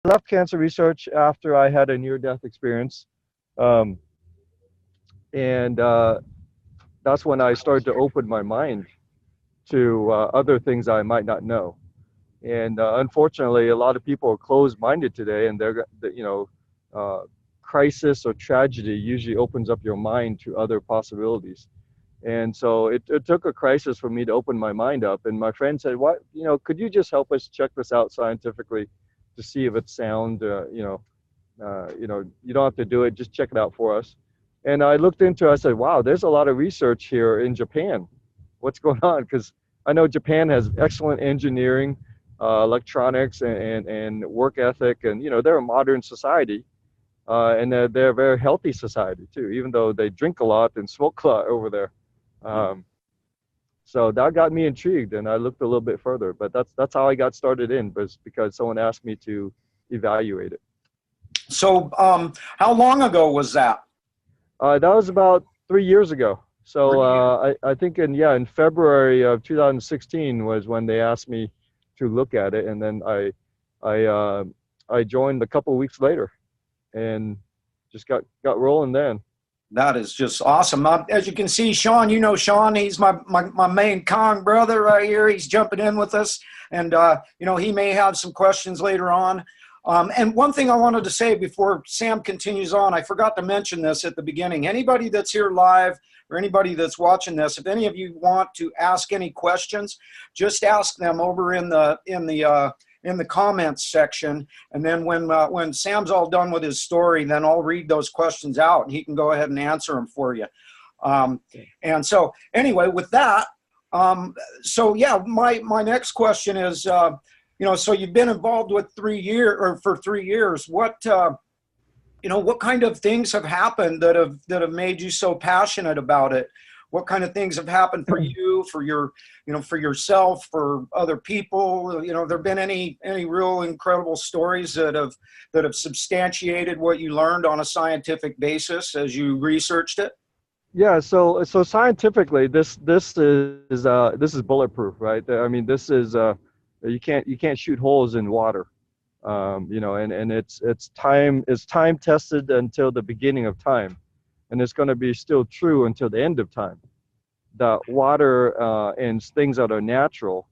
left cancer research after I had a near-death experience, um, and that's when I started to open my mind to other things I might not know. And unfortunately, a lot of people are closed-minded today, and uh, crisis or tragedy usually opens up your mind to other possibilities. And so it took a crisis for me to open my mind up. And my friend said, "What, could you just help us check this out scientifically to see if it's sound? You don't have to do it. Just check it out for us." And I looked into it. I said, "Wow, there's a lot of research here in Japan. What's going on?" Because I know Japan has excellent engineering, electronics, and work ethic, and they're a modern society, and they're a very healthy society too, even though they drink a lot and smoke a lot over there. Um, so that got me intrigued, and I looked a little bit further. But that's how I got started in, was because someone asked me to evaluate it. So, how long ago was that? That was about 3 years ago. So 3 years. I think in February of 2016 was when they asked me to look at it, and then I I joined a couple of weeks later, and just got rolling then. That is just awesome. As you can see, Sean, you know Sean, he's my main Kong brother right here. He's jumping in with us. And, he may have some questions later on. And one thing I wanted to say before Sam continues on, I forgot to mention this at the beginning. Anybody that's here live or anybody that's watching this, if any of you want to ask any questions, just ask them over in the comments section, and then when Sam's all done with his story, then I'll read those questions out, and he can go ahead and answer them for you. And so, anyway, with that, so yeah, my next question is, so you've been involved with for 3 years. What kind of things have happened that have made you so passionate about it? What kind of things have happened for you, for yourself, for other people? There been any real incredible stories that have substantiated what you learned on a scientific basis as you researched it? Yeah. So scientifically, this is bulletproof, right? I mean, this is you can't shoot holes in water. And it's time tested until the beginning of time, and it's going to be still true until the end of time. That water and things that are natural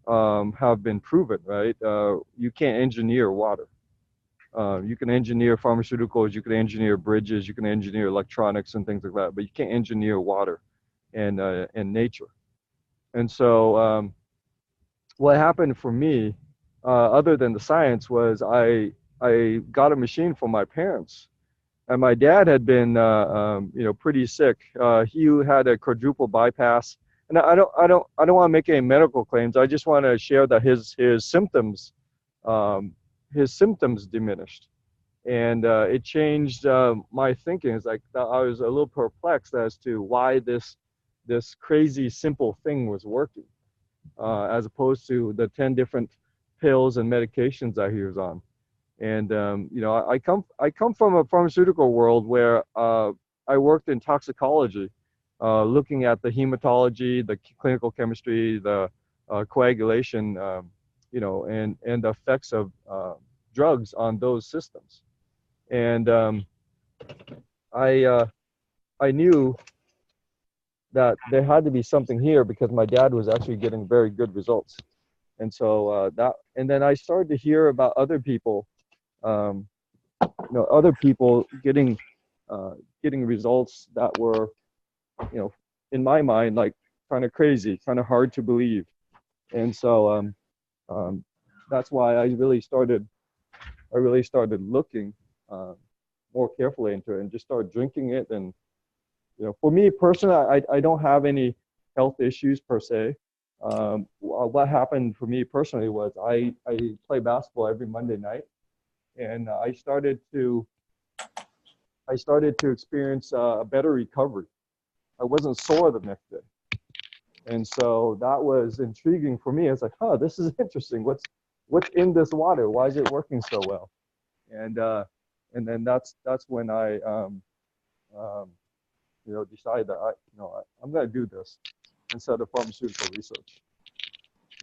have been proven, right? You can't engineer water. You can engineer pharmaceuticals, you can engineer bridges, you can engineer electronics and things like that, but you can't engineer water and nature. And so what happened for me, other than the science, was I got a machine from my parents. And my dad had been, pretty sick. He had a quadruple bypass, and I don't want to make any medical claims. I just want to share that um, his symptoms diminished, and it changed my thinking. It's like I was a little perplexed as to why this crazy simple thing was working, as opposed to the 10 different pills and medications that he was on. And I come from a pharmaceutical world where I worked in toxicology, looking at the hematology, the clinical chemistry, the coagulation, and the effects of drugs on those systems. And I I knew that there had to be something here because my dad was actually getting very good results. And so and then I started to hear about um, other people getting results that were, you know, in my mind, like kind of crazy, kind of hard to believe. And so um, that's why I really started looking uh, more carefully into it and just started drinking it. And for me personally, I don't have any health issues per se. What happened for me personally was I play basketball every Monday night, and I started to experience a better recovery. I wasn't sore the next day, and so that was intriguing for me. It's like, huh, this is interesting. What's in this water? Why is it working so well? And and then that's when I um, decided that I'm going to do this instead of pharmaceutical research.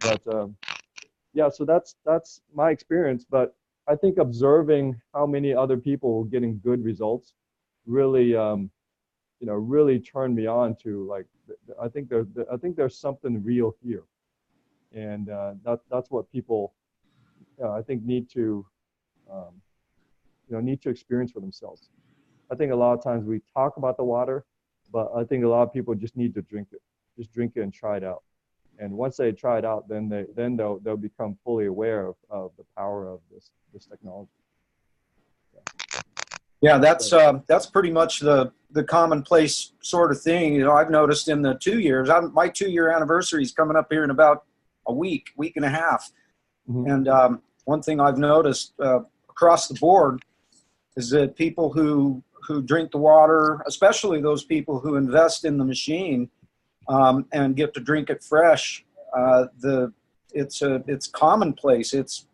But yeah, so that's my experience. But I think observing how many other people were getting good results really, really turned me on to like, I think there's something real here, and that's what people, I think, um, need to experience for themselves. I think a lot of times we talk about the water, but I think a lot of people just need to drink it, just drink it and try it out. And once they try it out, they'll become fully aware of the power of this technology. Yeah, that's pretty much the commonplace sort of thing. You know, I've noticed in the 2 years, my 2 year anniversary is coming up here in about a week and a half. Mm-hmm. And one thing I've noticed across the board is that people who drink the water, especially those people who invest in the machine and get to drink it fresh, it's commonplace. It's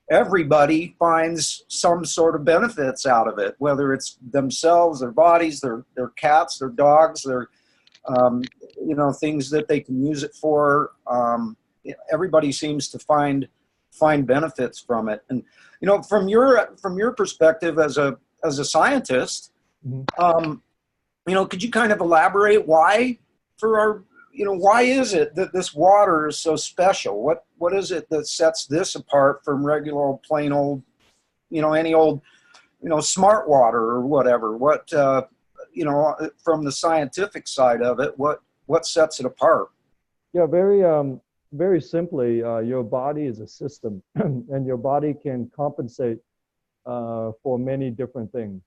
everybody finds some sort of benefits out of it, whether it's themselves, their bodies, their cats, their dogs, their things that they can use it for. Everybody seems to find benefits from it. And from your perspective as a scientist, Mm-hmm. Could you kind of elaborate why why is it that this water is so special? What is it that sets this apart from regular old, plain old, any old, smart water or whatever? What, from the scientific side of it, what sets it apart? Yeah, very simply, your body is a system, and your body can compensate for many different things.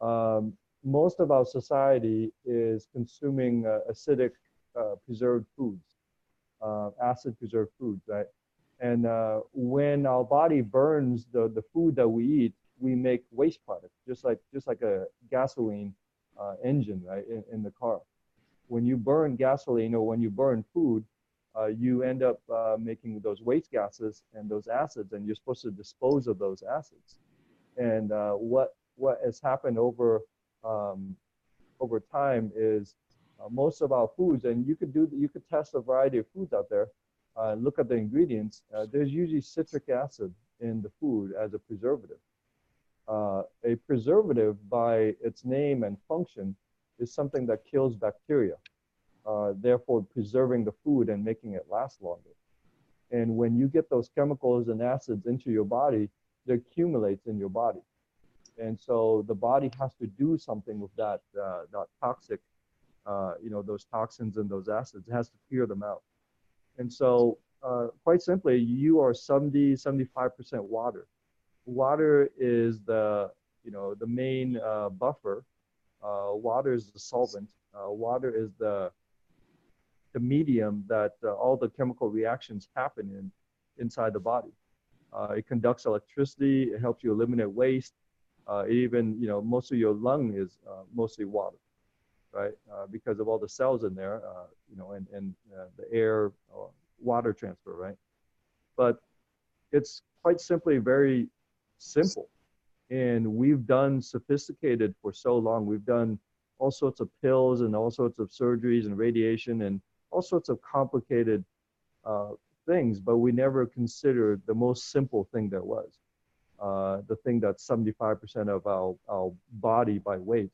Um, Most of our society is consuming acidic preserved foods, acid preserved foods, right? And when our body burns the food that we eat, we make waste products, just like a gasoline engine, right, in the car. When you burn gasoline or when you burn food, you end up making those waste gases and those acids, and you're supposed to dispose of those acids. And what has happened um, over time is most of our foods, and you could test a variety of foods out there, look at the ingredients. There's usually citric acid in the food as a preservative. A preservative, by its name and function, is something that kills bacteria, therefore preserving the food and making it last longer. And when you get those chemicals and acids into your body, they accumulate in your body. And so the body has to do something with that toxic, those toxins and those acids. It has to clear them out. And so, quite simply, you are 75% water. Water is the main buffer. Water is the solvent. Water is the medium that all the chemical reactions happen inside the body. It conducts electricity. It helps you eliminate waste. Even, most of your lung is mostly water, right? Because of all the cells in there, and the air, water transfer, right? But it's quite simply very simple. And we've done sophisticated for so long. We've done all sorts of pills and all sorts of surgeries and radiation and all sorts of complicated uh, things, but we never considered the most simple thing there was. The thing that's 75% of our body by weight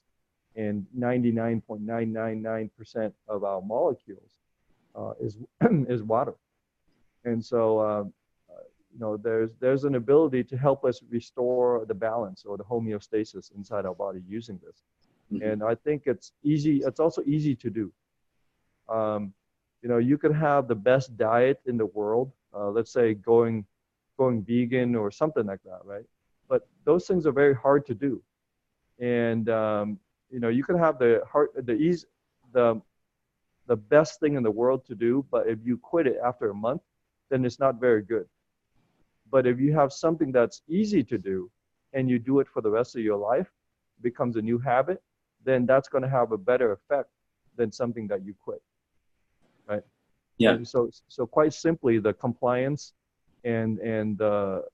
and 99.999% of our molecules is is water. And so, there's an ability to help us restore the balance or the homeostasis inside our body using this. Mm-hmm. And I think it's easy. It's also easy to do. You could have the best diet in the world. Let's say going vegan or something like that, right? But those things are very hard to do. And you can have the the best thing in the world to do, but if you quit it after a month, then it's not very good. But if you have something that's easy to do and you do it for the rest of your life, it becomes a new habit, then that's going to have a better effect than something that you quit, right? Yeah. And so quite simply, the compliance and the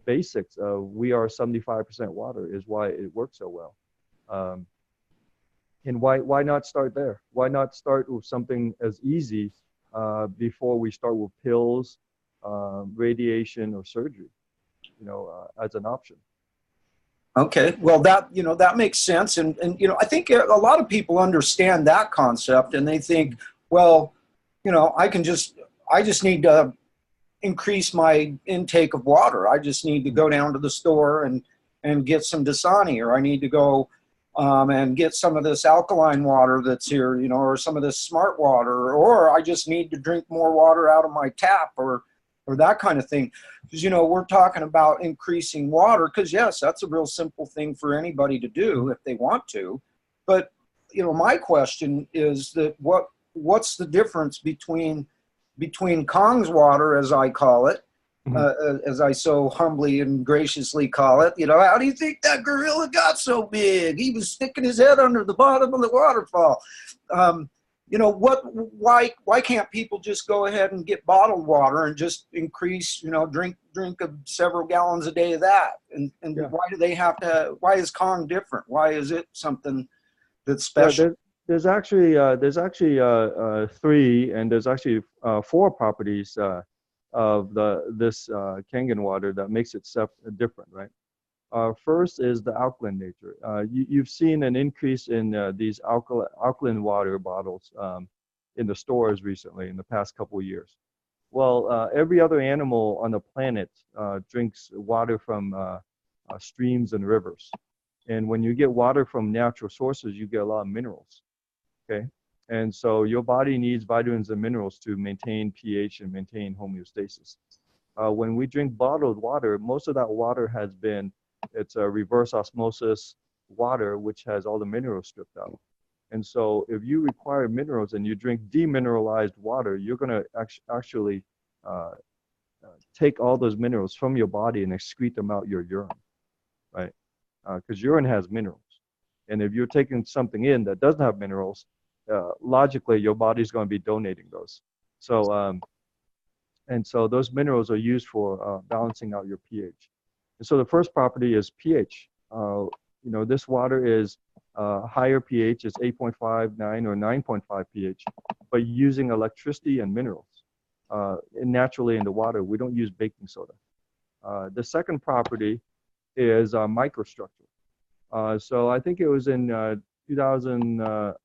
basics of we are 75% water is why it works so well. Um, and why not start there? Why not start with something as easy before we start with pills, radiation, or surgery? as an option. Okay, well that makes sense, and I think a lot of people understand that concept, and they think, well, I just need to increase my intake of water. I just need to go down to the store and get some Dasani, or I need to go and get some of this alkaline water that's here, or some of this smart water, or I just need to drink more water out of my tap, or that kind of thing. Because we're talking about increasing water, because yes, that's a real simple thing for anybody to do if they want to. But my question is that what's the difference between Kong's water, as I call it, as I so humbly and graciously call it? How do you think that gorilla got so big? He was sticking his head under the bottom of the waterfall. Why can't people just go ahead and get bottled water and just increase, drink several gallons a day of that? And yeah. Why is Kong different? Why is it something that's special? Yeah, there's actually three, and there's actually four properties of this Kangen water that makes it different, right? First is the alkaline nature. You've seen an increase in these alkaline water bottles in the stores recently, in the past couple of years. Well, every other animal on the planet drinks water from streams and rivers. And when you get water from natural sources, you get a lot of minerals, okay? And so your body needs vitamins and minerals to maintain pH and maintain homeostasis. When we drink bottled water, most of that water it's a reverse osmosis water, which has all the minerals stripped out. And so if you require minerals and you drink demineralized water, you're going to actually take all those minerals from your body and excrete them out your urine, right? Because urine has minerals. And if you're taking something in that doesn't have minerals, logically, your body's going to be donating those. So, and so those minerals are used for balancing out your pH. And so the first property is pH. This water is higher pH, it's 8.5, 9, or 9.5 pH, but using electricity and minerals. Naturally in the water, we don't use baking soda. The second property is microstructure. So I think it was in 2012,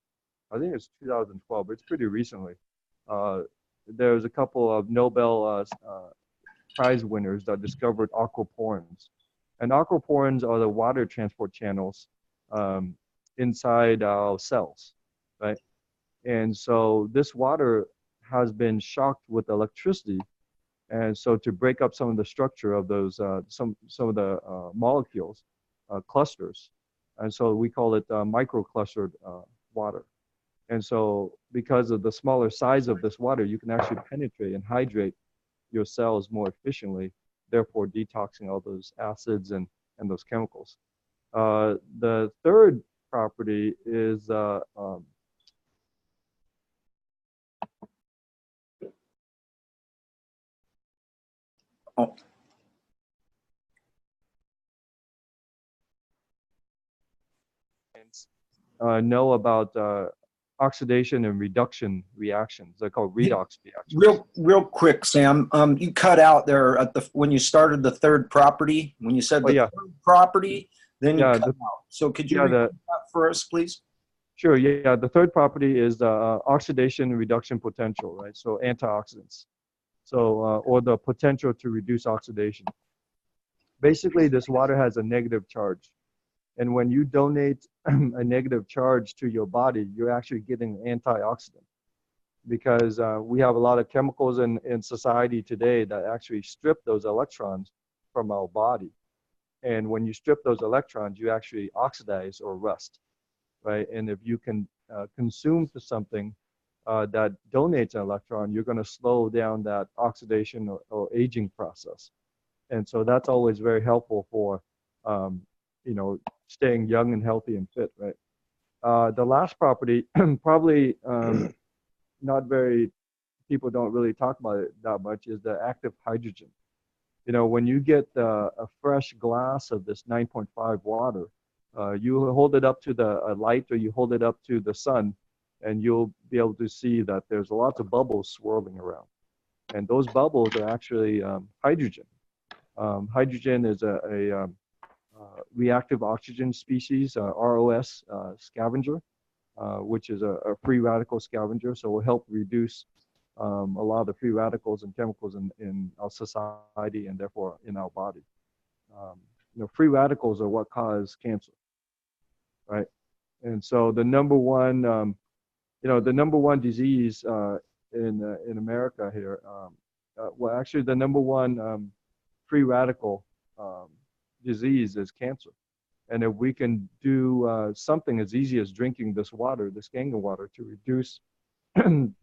but it's pretty recently. There was a couple of Nobel Prize winners that discovered aquaporins. And aquaporins are the water transport channels inside our cells, right? And so this water has been shocked with electricity, and so to break up some of the structure of those, some of the molecules, clusters, and so we call it microclustered water. And so because of the smaller size of this water, you can actually penetrate and hydrate your cells more efficiently, therefore detoxing all those acids and those chemicals. The third property is know about oxidation and reduction reactions. They're called redox reactions. Real quick, Sam. You cut out there when you started the third property. When you said third property, then you cut out. So could you repeat that for us, please? Sure. Yeah. The third property is the oxidation and reduction potential, right? So antioxidants. So or the potential to reduce oxidation. Basically, this water has a negative charge. And when you donate a negative charge to your body, you're actually getting an antioxidant, because we have a lot of chemicals in society today that actually strip those electrons from our body. And when you strip those electrons, you actually oxidize or rust, right? And if you can consume to something that donates an electron, you're going to slow down that oxidation or aging process. And so that's always very helpful for staying young and healthy and fit, right? The last property, probably people don't really talk about it that much, is the active hydrogen. When you get a fresh glass of this 9.5 water, you hold it up to the light, or you hold it up to the sun, and you'll be able to see that there's lots of bubbles swirling around. And those bubbles are actually hydrogen. Hydrogen is reactive oxygen species, ROS scavenger, which is a free radical scavenger. So it will help reduce a lot of the free radicals and chemicals in our society and therefore in our body. Um, free radicals are what cause cancer, right? And so the number one disease in America here, well, actually, the number one free radical um, disease is cancer. And if we can do something as easy as drinking this water, this Kangen water, to reduce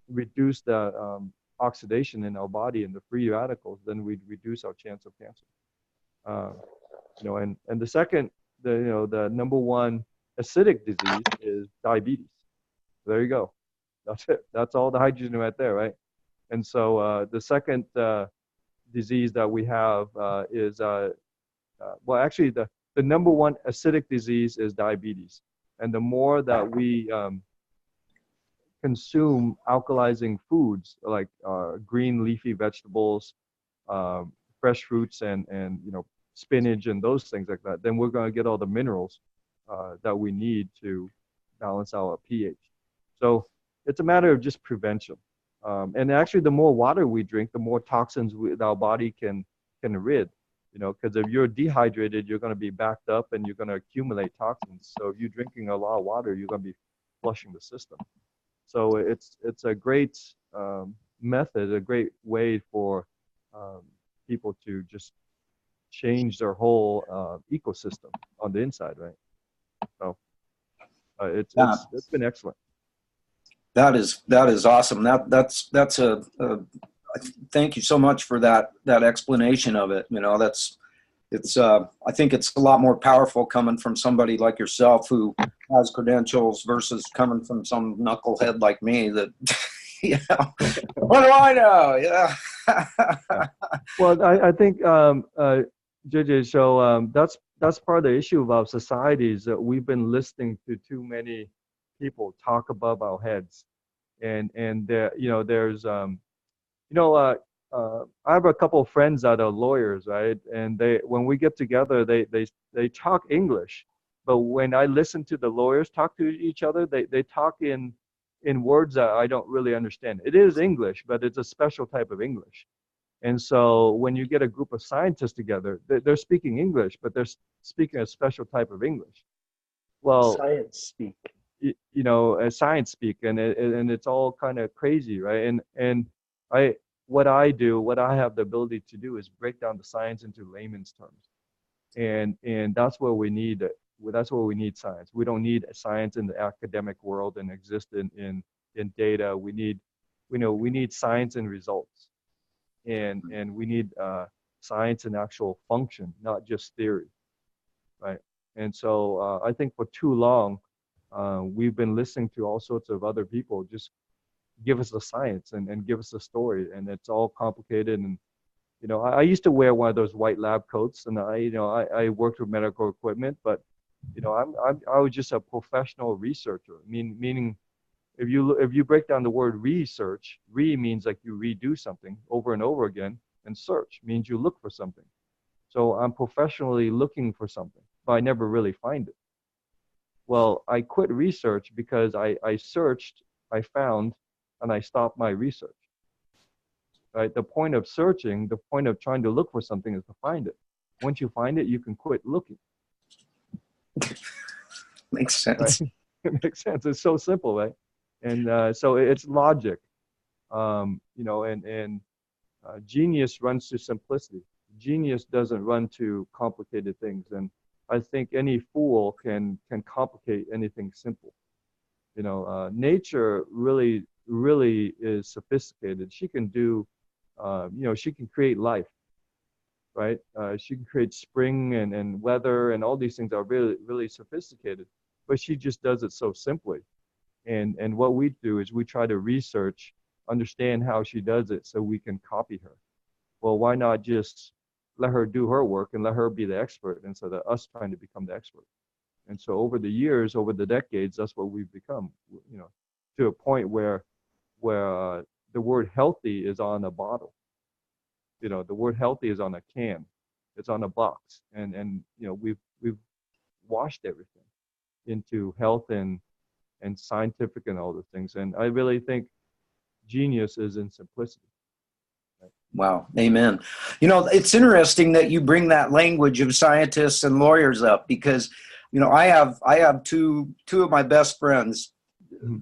reduce the oxidation in our body and the free radicals, then we'd reduce our chance of cancer. Uh, and the second, the number one acidic disease is diabetes. There you go. That's it. That's all the hydrogen right there, right? And so the second disease that we have is, well, actually, the number one acidic disease is diabetes. And the more that we consume alkalizing foods like green leafy vegetables, fresh fruits, and spinach and those things like that, then we're going to get all the minerals that we need to balance our pH. So it's a matter of just prevention. And actually, the more water we drink, the more toxins our body can rid. Because if you're dehydrated, you're going to be backed up and you're going to accumulate toxins. So if you're drinking a lot of water, you're going to be flushing the system. So it's a great method, a great way for people to just change their whole ecosystem on the inside, right? So it's been excellent. That is awesome. That's thank you so much for that explanation of it. I think it's a lot more powerful coming from somebody like yourself who has credentials versus coming from some knucklehead like me that, what do I know? Yeah. Well, I think, JJ, so that's part of the issue of our society is that we've been listening to too many people talk above our heads. And there, there's, I have a couple of friends that are lawyers, right? And when we get together, they talk English, but when I listen to the lawyers talk to each other, they talk in words that I don't really understand. It is English, but it's a special type of English. And so when you get a group of scientists together, they're speaking English, but they're speaking a special type of English. Well, science speak. As science speak, and it's all kind of crazy, right? And what I have the ability to do is break down the science into layman's terms, and that's where we need it. That's where we need science. We don't need science in the academic world and exist in data. We need science and results, and we need science and actual function, not just theory, right? And so I think for too long we've been listening to all sorts of other people just give us the science and give us the story, and it's all complicated. And I used to wear one of those white lab coats, and I worked with medical equipment, but I was just a professional researcher. Meaning if you break down the word research, means like you redo something over and over again, and search means you look for something. So I'm professionally looking for something, but I never really find it. Well, I quit research because I searched, I found, and I stopped my research. Right? The point of searching, the point of trying to look for something is to find it. Once you find it, you can quit looking. Makes sense. Right? It makes sense. It's so simple, right? And so it's logic. Genius runs to simplicity. Genius doesn't run to complicated things. And I think any fool can complicate anything simple. Nature really is sophisticated. She can do, she can create life, right? She can create spring and weather, and all these things are really sophisticated, but she just does it so simply. And what we do is we try to research, understand how she does it so we can copy her. Well, why not just let her do her work and let her be the expert instead of us trying to become the expert? And so over the years, over the decades, that's what we've become, to a point where the word healthy is on a bottle. The word healthy is on a can. It's on a box, and we've washed everything into health and scientific and all the things. And I really think genius is in simplicity. Wow. Amen. It's interesting that you bring that language of scientists and lawyers up, because, I have two of my best friends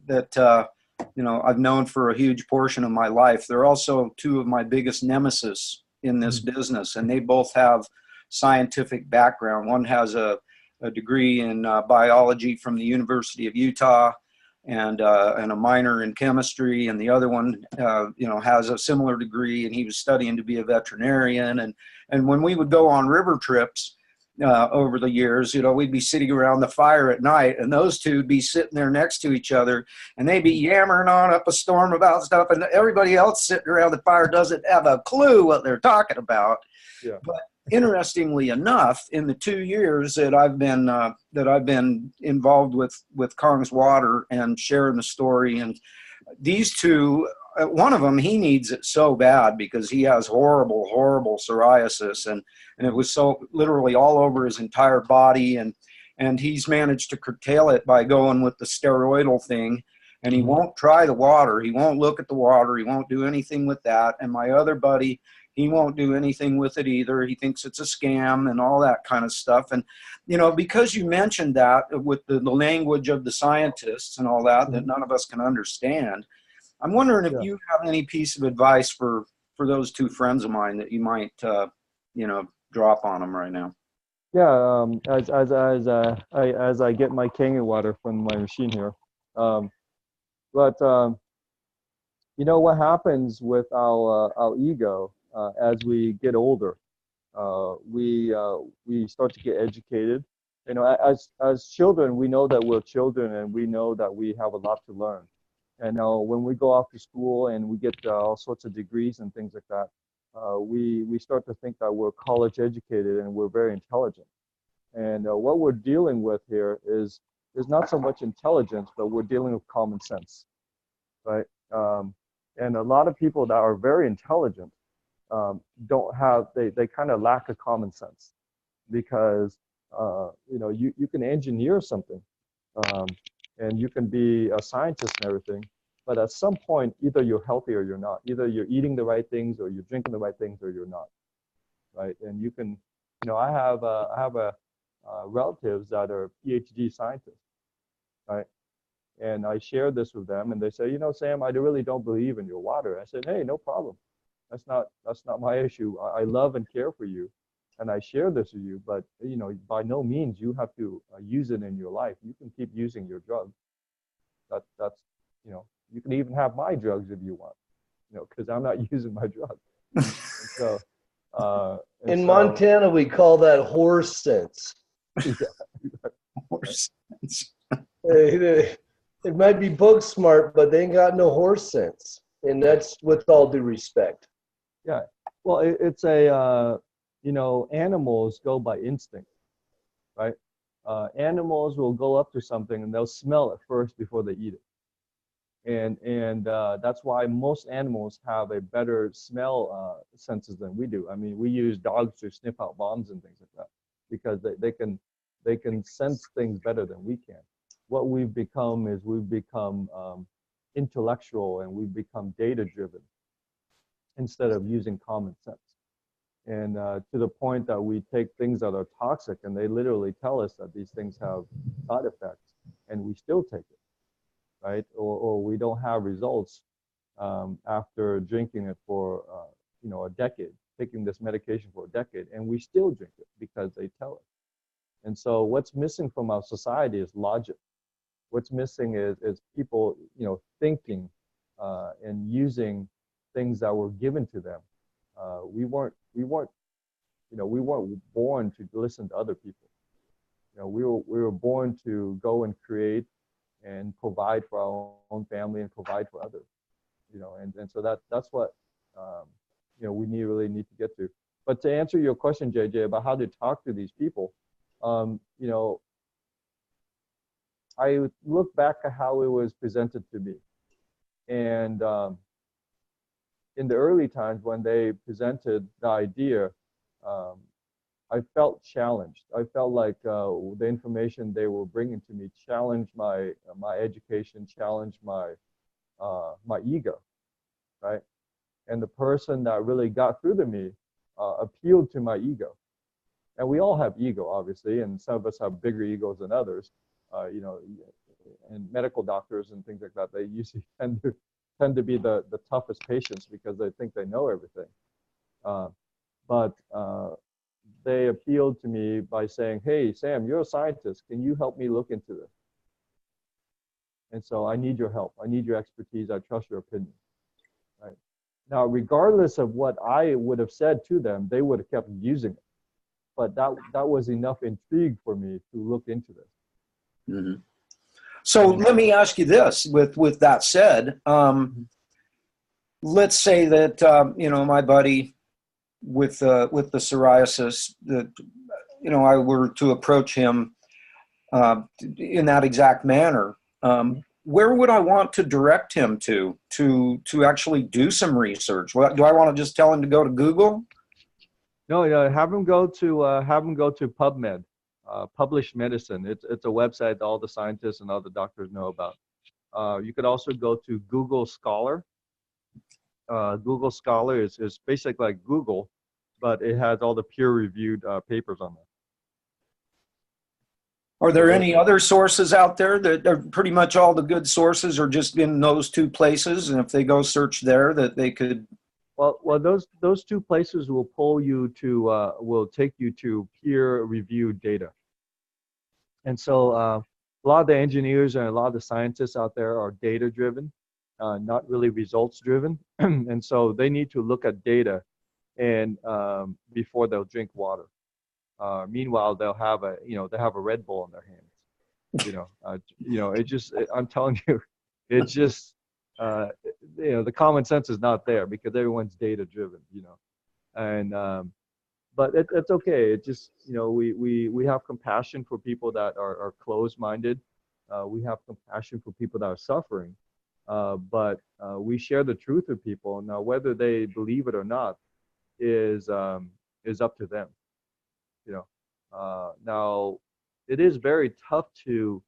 that, I've known for a huge portion of my life. They're also two of my biggest nemesis in this business, and they both have scientific background. One has a degree in biology from the University of Utah, and a minor in chemistry, and the other one, has a similar degree, and he was studying to be a veterinarian. And when we would go on river trips over the years, we'd be sitting around the fire at night, and those two would be sitting there next to each other, and they'd be yammering on up a storm about stuff, and everybody else sitting around the fire doesn't have a clue what they're talking about. Yeah. But interestingly enough, in the 2 years that I've been involved with Kangen's Water and sharing the story, and these two, one of them, he needs it so bad because he has horrible psoriasis, and it was so literally all over his entire body, and he's managed to curtail it by going with the steroidal thing. And he won't try the water. He won't look at the water. He won't do anything with that. And my other buddy, he won't do anything with it either. He thinks it's a scam and all that kind of stuff. And, because you mentioned that with the language of the scientists and all that, that none of us can understand, I'm wondering if you have any piece of advice for those two friends of mine that you might, drop on them right now. Yeah. As I get my Kangen water from my machine here. But what happens with our ego as we get older? We start to get educated. As children, we know that we're children, and we know that we have a lot to learn. And when we go off to school and we get all sorts of degrees and things like that, we start to think that we're college educated and we're very intelligent. And what we're dealing with here is not so much intelligence, but we're dealing with common sense, right? And a lot of people that are very intelligent don't have, they kind of lack a common sense, because you can engineer something, and you can be a scientist and everything, but at some point either you're healthy or you're not. Either you're eating the right things or you're drinking the right things or you're not, right? And you can, I have relatives that are PhD scientists, right? And I share this with them, and they say, Sam, I really don't believe in your water. I said, hey, no problem. That's not my issue. I love and care for you, and I share this with you. But by no means you have to use it in your life. You can keep using your drugs. That's you can even have my drugs if you want, because I'm not using my drugs. So in Montana, we call that horse sense. Horse sense. It might be book smart, but they ain't got no horse sense, and that's with all due respect. Yeah, well, it's a animals go by instinct, right? Animals will go up to something and they'll smell it first before they eat it, and that's why most animals have a better smell senses than we do. I mean, we use dogs to sniff out bombs and things like that because they can sense things better than we can. What we've become is we've become intellectual, and we've become data driven instead of using common sense. And to the point that we take things that are toxic, and they literally tell us that these things have side effects, and we still take it, right? Or we don't have results after drinking it for a decade, taking this medication for a decade, and we still drink it because they tell us. And so what's missing from our society is logic. What's missing is people, thinking and using things that were given to them. We weren't born to listen to other people. We were born to go and create and provide for our own family and provide for others. And so that's what we really need to get to. But to answer your question, JJ, about how to talk to these people, I look back at how it was presented to me. And in the early times when they presented the idea, I felt challenged. I felt like the information they were bringing to me challenged my education, challenged my ego, right? And the person that really got through to me appealed to my ego. And we all have ego, obviously, and some of us have bigger egos than others. You know, and medical doctors and things like that, they usually tend to be the toughest patients because they think they know everything. But they appealed to me by saying, "Hey, Sam, you're a scientist. Can you help me look into this?" And so I need your help. I need your expertise. I trust your opinion. Right? Now, regardless of what I would have said to them, they would have kept using it. But that was enough intrigue for me to look into this. Mm-hmm. So let me ask you this: with that said, let's say that you know, my buddy with the psoriasis, that, you know, I were to approach him in that exact manner. Where would I want to direct him to actually do some research? What, do I want to just tell him to go to Google? No, have them go to PubMed, Published Medicine. It's a website that all the scientists and all the doctors know about. You could also go to Google Scholar. Google Scholar is basically like Google, but it has all the peer-reviewed papers on there. Are there any other sources out there that are pretty much all the good sources are just in those two places? And if they go search there, that they could. Well, those two places will pull you to will take you to peer-reviewed data. And so a lot of the engineers and a lot of the scientists out there are data-driven, not really results-driven. And so they need to look at data and before they'll drink water. Meanwhile, they'll have a Red Bull in their hands. I'm telling you, it's just the common sense is not there because everyone's data-driven. And but it's okay. It just we have compassion for people that are closed-minded. We have compassion for people that are suffering. But we share the truth with people. Now, whether they believe it or not is up to them. Now, it is very tough to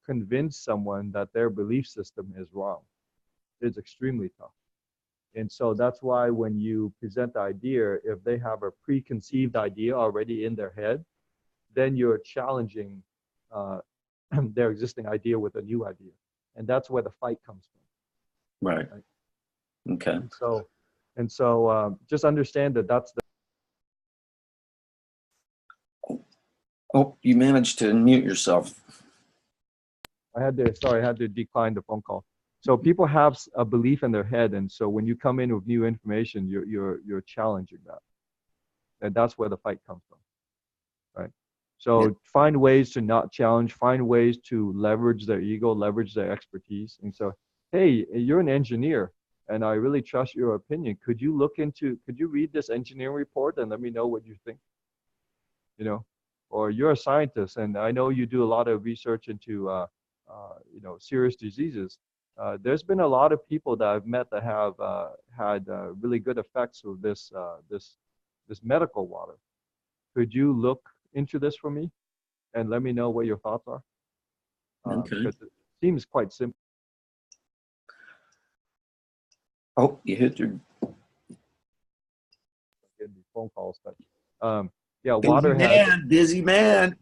convince someone that their belief system is wrong. It's extremely tough. And so that's why when you present the idea, if they have a preconceived idea already in their head, then you're challenging their existing idea with a new idea. And that's where the fight comes from. Right. Okay. And so just understand that that's the. Oh, you managed to mute yourself. I had to decline the phone call. So people have a belief in their head, and so when you come in with new information, you're challenging that, and that's where the fight comes from, right? So find ways to not challenge, find ways to leverage their ego, leverage their expertise, and so, hey, you're an engineer, and I really trust your opinion. Could you read this engineering report and let me know what you think? Or you're a scientist, and I know you do a lot of research into serious diseases. There's been a lot of people that I've met that have had really good effects with this medical water. Could you look into this for me and let me know what your thoughts are? Okay. Because it seems quite simple. Oh, you hit your phone calls, but yeah, water busy man.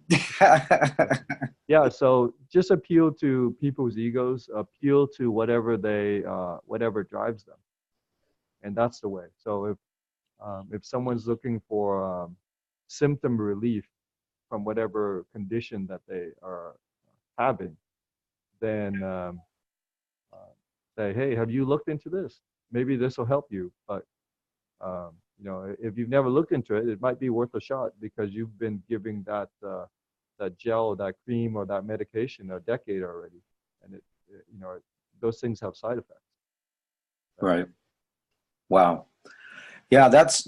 Yeah, so just appeal to people's egos, appeal to whatever drives them, and that's the way. So if someone's looking for symptom relief from whatever condition that they are having, then say, hey, have you looked into this? Maybe this will help you. But if you've never looked into it, it might be worth a shot because you've been giving that gel, that cream, or that medication a decade already, and those things have side effects. Right. Wow. Yeah, that's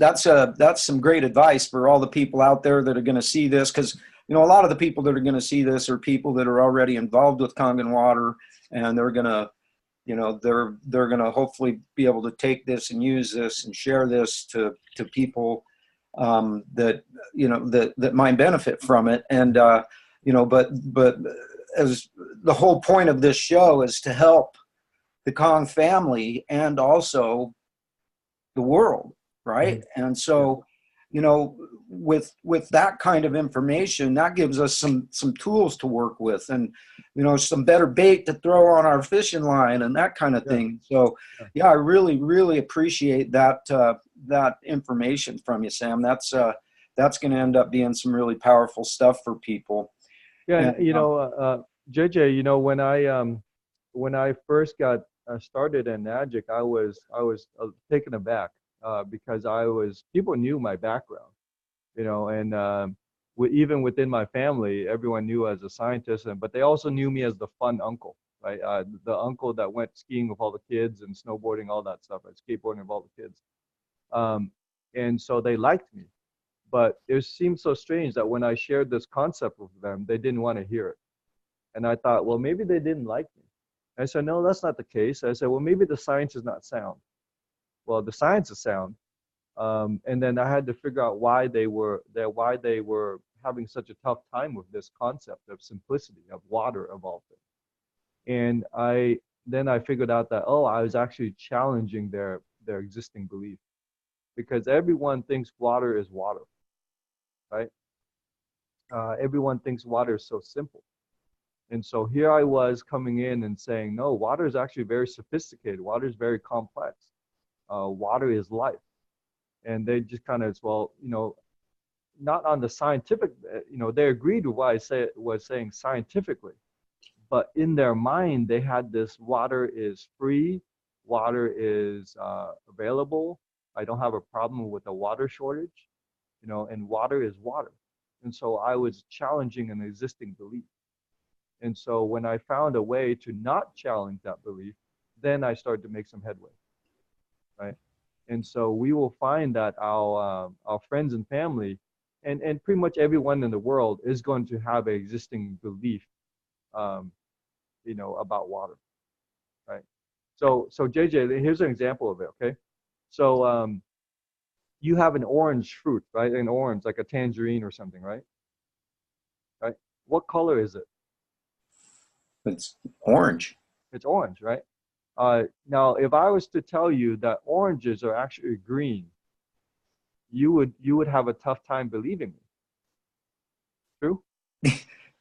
some great advice for all the people out there that are going to see this, because a lot of the people that are going to see this are people that are already involved with Kangen water, and they're going to they're going to hopefully be able to take this and use this and share this to people that that might benefit from it. And but as the whole point of this show is to help the Kong family and also the world, right? Mm-hmm. And so, with that kind of information, that gives us some tools to work with, and some better bait to throw on our fishing line and that kind of Yeah. thing. So, yeah, I really appreciate that that information from you, Sam. That's going to end up being some really powerful stuff for people. Yeah, And and JJ, when I first got started in Magic, I was taken aback because people knew my background, and even within my family, everyone knew as a scientist, but they also knew me as the fun uncle, right? The uncle that went skiing with all the kids and snowboarding, all that stuff, right? Skateboarding with all the kids, um, and so they liked me. But it seemed so strange that when I shared this concept with them, they didn't want to hear it. And I thought, well, maybe they didn't like me. I said, no, that's not the case. I said, well, maybe the science is not sound. Well, the science is sound. And then I had to figure out why they were having such a tough time with this concept of simplicity, of water, of all things. And I figured out that, oh, I was actually challenging their existing belief, because everyone thinks water is water, right? Everyone thinks water is so simple. And so here I was coming in and saying, no, water is actually very sophisticated. Water is very complex. Water is life. And they just kind of, well, not on the scientific, they agreed with what I was saying scientifically, but in their mind, they had this: water is free, water is available. I don't have a problem with a water shortage, and water is water. And so I was challenging an existing belief. And so when I found a way to not challenge that belief, then I started to make some headway, right? And so we will find that our friends and family, and pretty much everyone in the world is going to have an existing belief, um, about water, right? So JJ, here's an example of it. Okay, so you have an orange fruit, right? An orange, like a tangerine or something, right? Right. What color is it? it's orange. It's orange, right? Now, if I was to tell you that oranges are actually green, you would have a tough time believing me. True?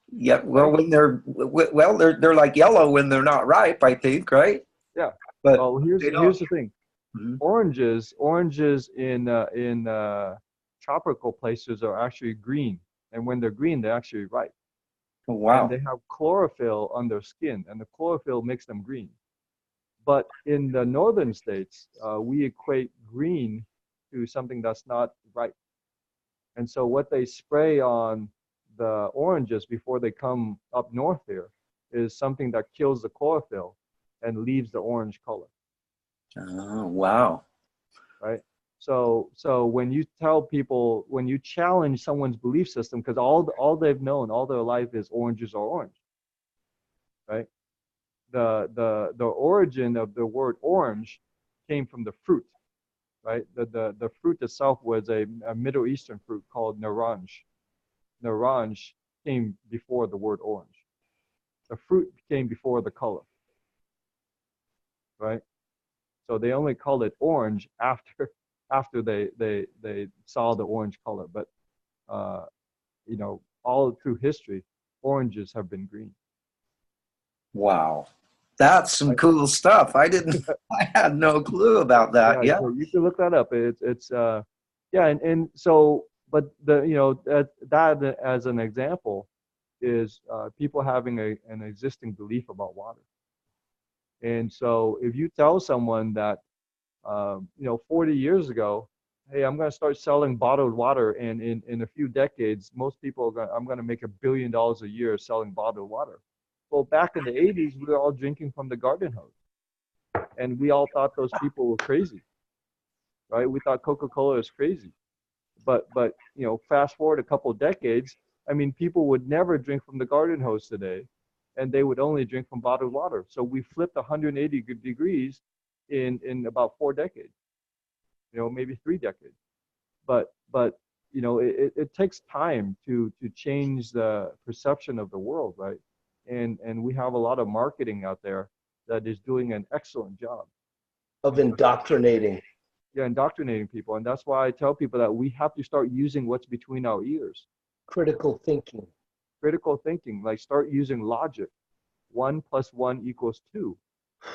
Yeah, well, Right? when they're like yellow when they're not ripe, I think, right? Yeah. But Well, they here's don't. the thing. Mhm. Oranges in tropical places are actually green, and when they're green, they're actually ripe, Oh, and wow. they have chlorophyll on their skin, and the chlorophyll makes them green. But in the northern states, we equate green to something that's not ripe. And so what they spray on the oranges before they come up north here is something that kills the chlorophyll and leaves the orange color, Oh, wow. right? So when you tell people, when you challenge someone's belief system, because all they've known all their life is oranges are orange, right? The origin of the word orange came from the fruit, right? The fruit itself was a Middle Eastern fruit called naranj. Naranj came before the word orange. The fruit came before the color, right? So they only called it orange after after they saw the orange color. But uh, all through history, oranges have been green. Wow. That's some Right? cool stuff. I had no clue about that. Yeah, Yeah. so you can look that up. It's yeah, and so, but that as an example is people having an existing belief about water. And so if you tell someone that 40 years ago, hey, I'm going to start selling bottled water, and in a few decades, most people I'm going to make $1 billion a year selling bottled water. Well, back in the 80s, we were all drinking from the garden hose, and we all thought those people were crazy, right? We thought Coca-Cola is crazy. But fast forward a couple of decades, I mean, people would never drink from the garden hose today, and they would only drink from bottled water. So we flipped 180 degrees in about 4 decades, maybe 3 decades. But it takes time to change the perception of the world, right? And we have a lot of marketing out there that is doing an excellent job. Of indoctrinating. Yeah, indoctrinating people. And that's why I tell people that we have to start using what's between our ears. Critical thinking. Critical thinking, like start using logic. 1 + 1 = 2.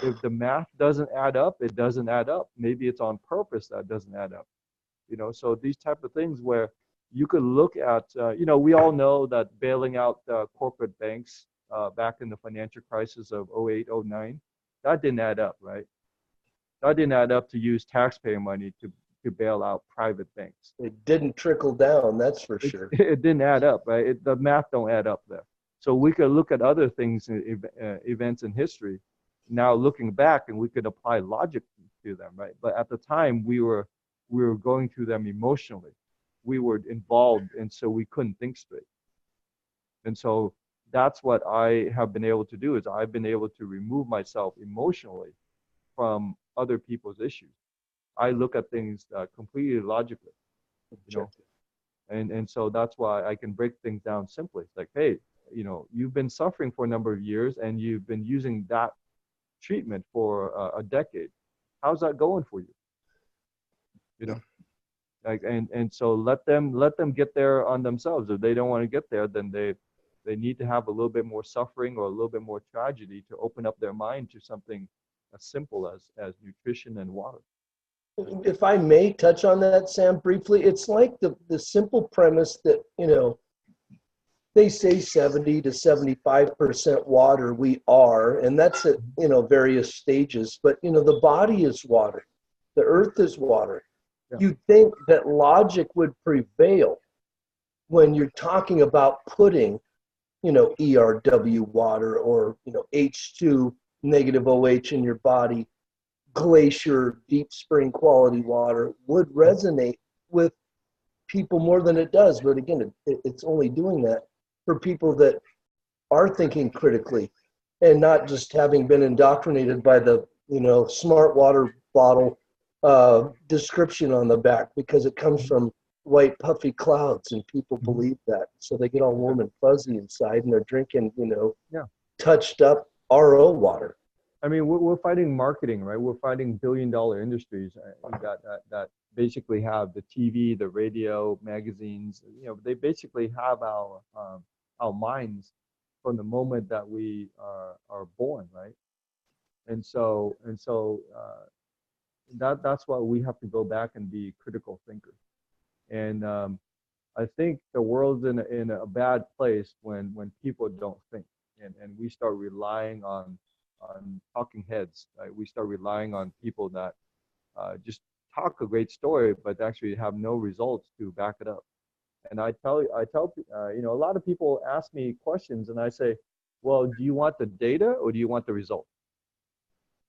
If the math doesn't add up, it doesn't add up. Maybe it's on purpose that doesn't add up. So these type of things where you could look at, we all know that bailing out corporate banks back in the financial crisis of 08, 09, that didn't add up, right? That didn't add up to use taxpayer money to bail out private banks. It didn't trickle down, that's for sure. It didn't add up, right? The math don't add up there. So we could look at other things, events in history, now looking back, and we could apply logic to them, right? But at the time, we were going through them emotionally. We were involved, and so we couldn't think straight. And so that's what I have been able to do, is I've been able to remove myself emotionally from other people's issues. I look at things completely logically, and so that's why I can break things down simply. It's like, hey, you've been suffering for a number of years, and you've been using that treatment for a decade. How's that going for you? Like, and so let them get there on themselves. If they don't want to get there, then they need to have a little bit more suffering or a little bit more tragedy to open up their mind to something as simple as nutrition and water. If I may touch on that, Sam, briefly, it's like the simple premise that, they say 70 to 75% water we are, and that's at, various stages, but, the body is water. The earth is water. Yeah. You'd think that logic would prevail when you're talking about putting, ERW water or, H2 negative OH in your body, glacier, deep spring quality water would resonate with people more than it does. But again, it's only doing that for people that are thinking critically and not just having been indoctrinated by the, smart water bottle description on the back, because it comes from white puffy clouds and people believe that. So they get all warm and fuzzy inside and they're drinking, touched up RO water. I mean, we're fighting marketing, right? We're fighting billion-dollar industries that basically have the TV, the radio, magazines. They basically have our minds from the moment that we are born, right? And so that's why we have to go back and be critical thinkers. And I think the world's in a bad place when people don't think, and we start relying on talking heads, right? We start relying on people that just talk a great story, but actually have no results to back it up. And I tell a lot of people ask me questions, and I say, well, do you want the data or do you want the result?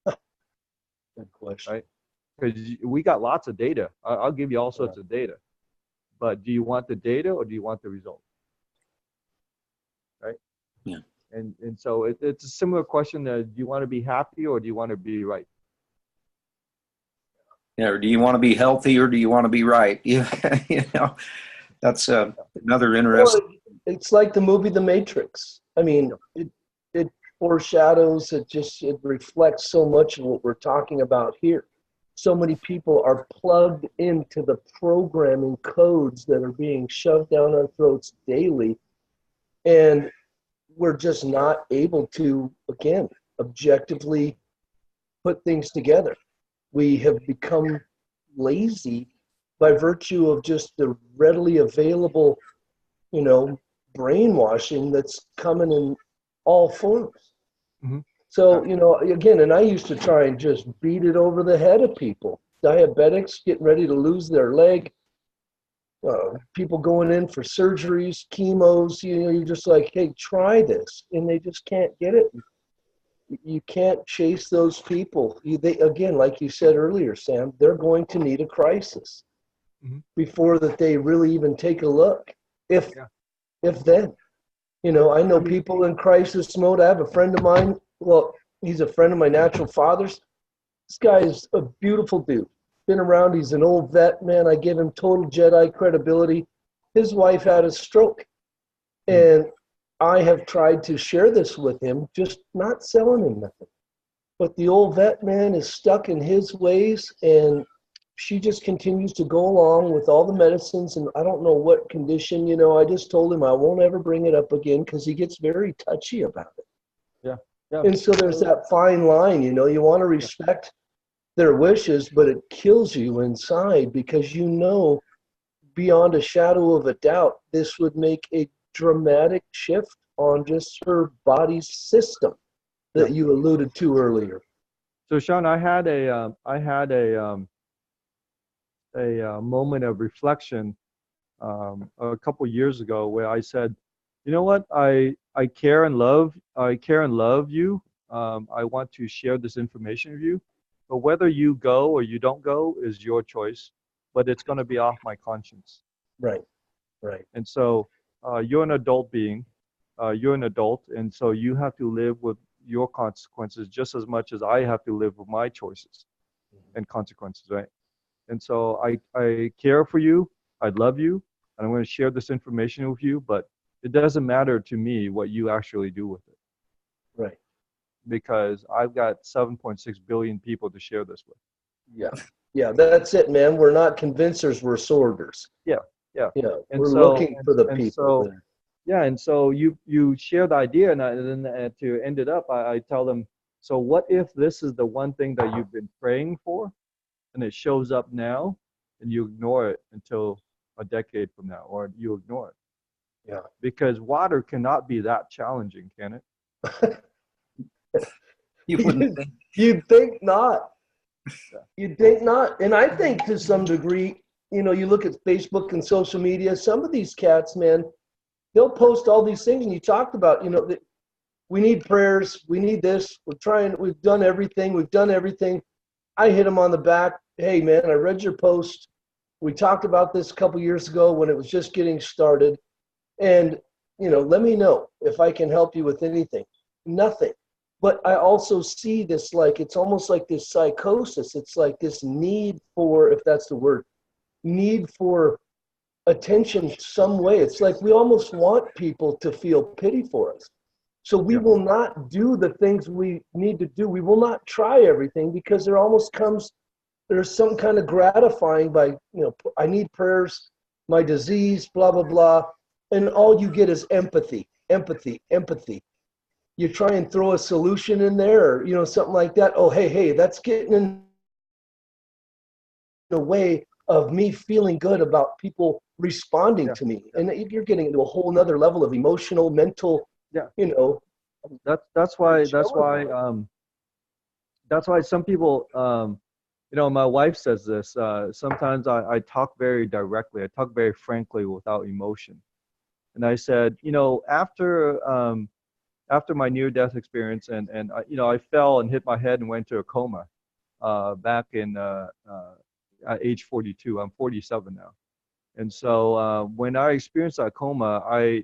Good question. Right? Because we got lots of data. I'll give you all sorts of data, but do you want the data or do you want the result? Right? Yeah. And so it's a similar question. Do you want to be happy or do you want to be right? Yeah, or do you want to be healthy or do you want to be right? That's another interesting. Well, it's like the movie The Matrix. I mean, it foreshadows, it reflects so much of what we're talking about here. So many people are plugged into the programming codes that are being shoved down our throats daily. And we're just not able to, again, objectively put things together. We have become lazy by virtue of just the readily available, brainwashing that's coming in all forms. Mm-hmm. So, again, and I used to try and just beat it over the head of people. Diabetics getting ready to lose their leg, people going in for surgeries, chemos, you're just like, hey, try this. And they just can't get it. You can't chase those people. They, again, like you said earlier, Sam, they're going to need a crisis before that they really even take a look. If then, I know people in crisis mode. I have a friend of mine. Well, he's a friend of my natural father's. This guy is a beautiful dude. Been around. He's an old vet, man. I give him total Jedi credibility. his wife had a stroke. And I have tried to share this with him, just not selling him nothing. But the old vet, man, is stuck in his ways, and she just continues to go along with all the medicines. And I don't know what condition, I just told him I won't ever bring it up again because he gets very touchy about it. Yeah. Yeah. And so there's that fine line, you want to respect their wishes, but it kills you inside because beyond a shadow of a doubt, this would make a dramatic shift on just her body's system that you alluded to earlier. So Sean, I had a moment of reflection a couple years ago where I said, you know what, I care and love you. I want to share this information with you, but whether you go or you don't go is your choice, but it's going to be off my conscience. Right. And so you're an adult being, you're an adult, and so you have to live with your consequences just as much as I have to live with my choices and consequences, right? And so I care for you, I love you, and I'm going to share this information with you, but it doesn't matter to me what you actually do with it. Right. Because I've got 7.6 billion people to share this with. Yeah, that's it, man. We're not convincers, we're sorters. Yeah. And we're looking for the people. And so you share the idea, and then to end it up, I tell them, so what if this is the one thing that you've been praying for, and it shows up now, and you ignore it until a decade from now, or you ignore it? Yeah. Because water cannot be that challenging, can it? You'd think not. You'd think not. And I think to some degree, you look at Facebook and social media, some of these cats, man, they'll post all these things, and you talked about, we need prayers, we need this, we've done everything. I hit them on the back. Hey, man, I read your post. We talked about this a couple years ago when it was just getting started. And, let me know if I can help you with anything. Nothing. But I also see this, it's almost like this psychosis. It's like this need for, if that's the word, need for attention some way. It's like we almost want people to feel pity for us. So we will not do the things we need to do. We will not try everything because there's some kind of gratifying by, I need prayers, my disease, blah, blah, blah. And all you get is empathy. You try and throw a solution in there or, something like that. Oh, hey, that's getting in the way of me feeling good about people responding to me. And you're getting into a whole nother level of emotional, mental, That's why some people, my wife says this, sometimes I talk very directly, I talk very frankly without emotion. And I said, after my near-death experience, and I fell and hit my head and went to a coma back in at age 42. I'm 47 now. And so when I experienced that coma, I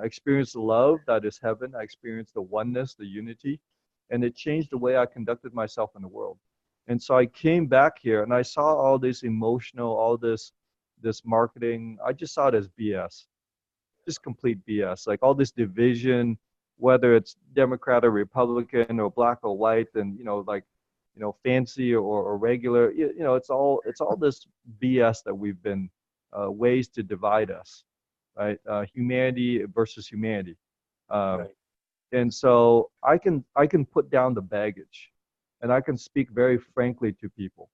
experienced the love that is heaven. I experienced the oneness, the unity, and it changed the way I conducted myself in the world. And so I came back here and I saw all this emotional, all this marketing. I just saw it as BS, just complete BS. Like all this division, whether it's Democrat or Republican or black or white, and fancy or regular. It's all this BS that we've been ways to divide us, right? Humanity versus humanity. Right. And so I can put down the baggage, and I can speak very frankly to people.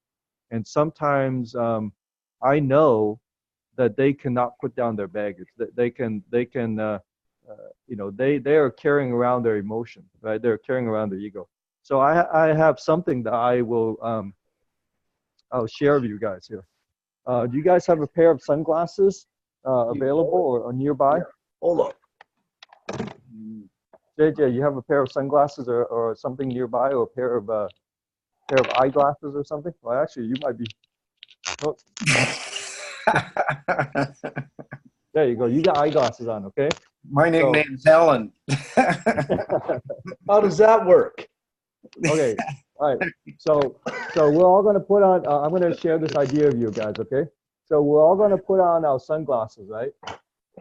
And sometimes I know that they cannot put down their baggage. That they are carrying around their emotion, right? They're carrying around their ego. So I have something that I'll share with you guys here. Do you guys have a pair of sunglasses available or nearby? Yeah. Hold on. JJ, you have a pair of sunglasses or something nearby, or a pair of eyeglasses or something? Well, actually, you might be. Oh. There you go. You got eyeglasses on, okay? My nickname's Helen. How does that work? Okay. All right. So we're all going to put on. I'm going to share this idea with you guys, okay? So we're all going to put on our sunglasses, right?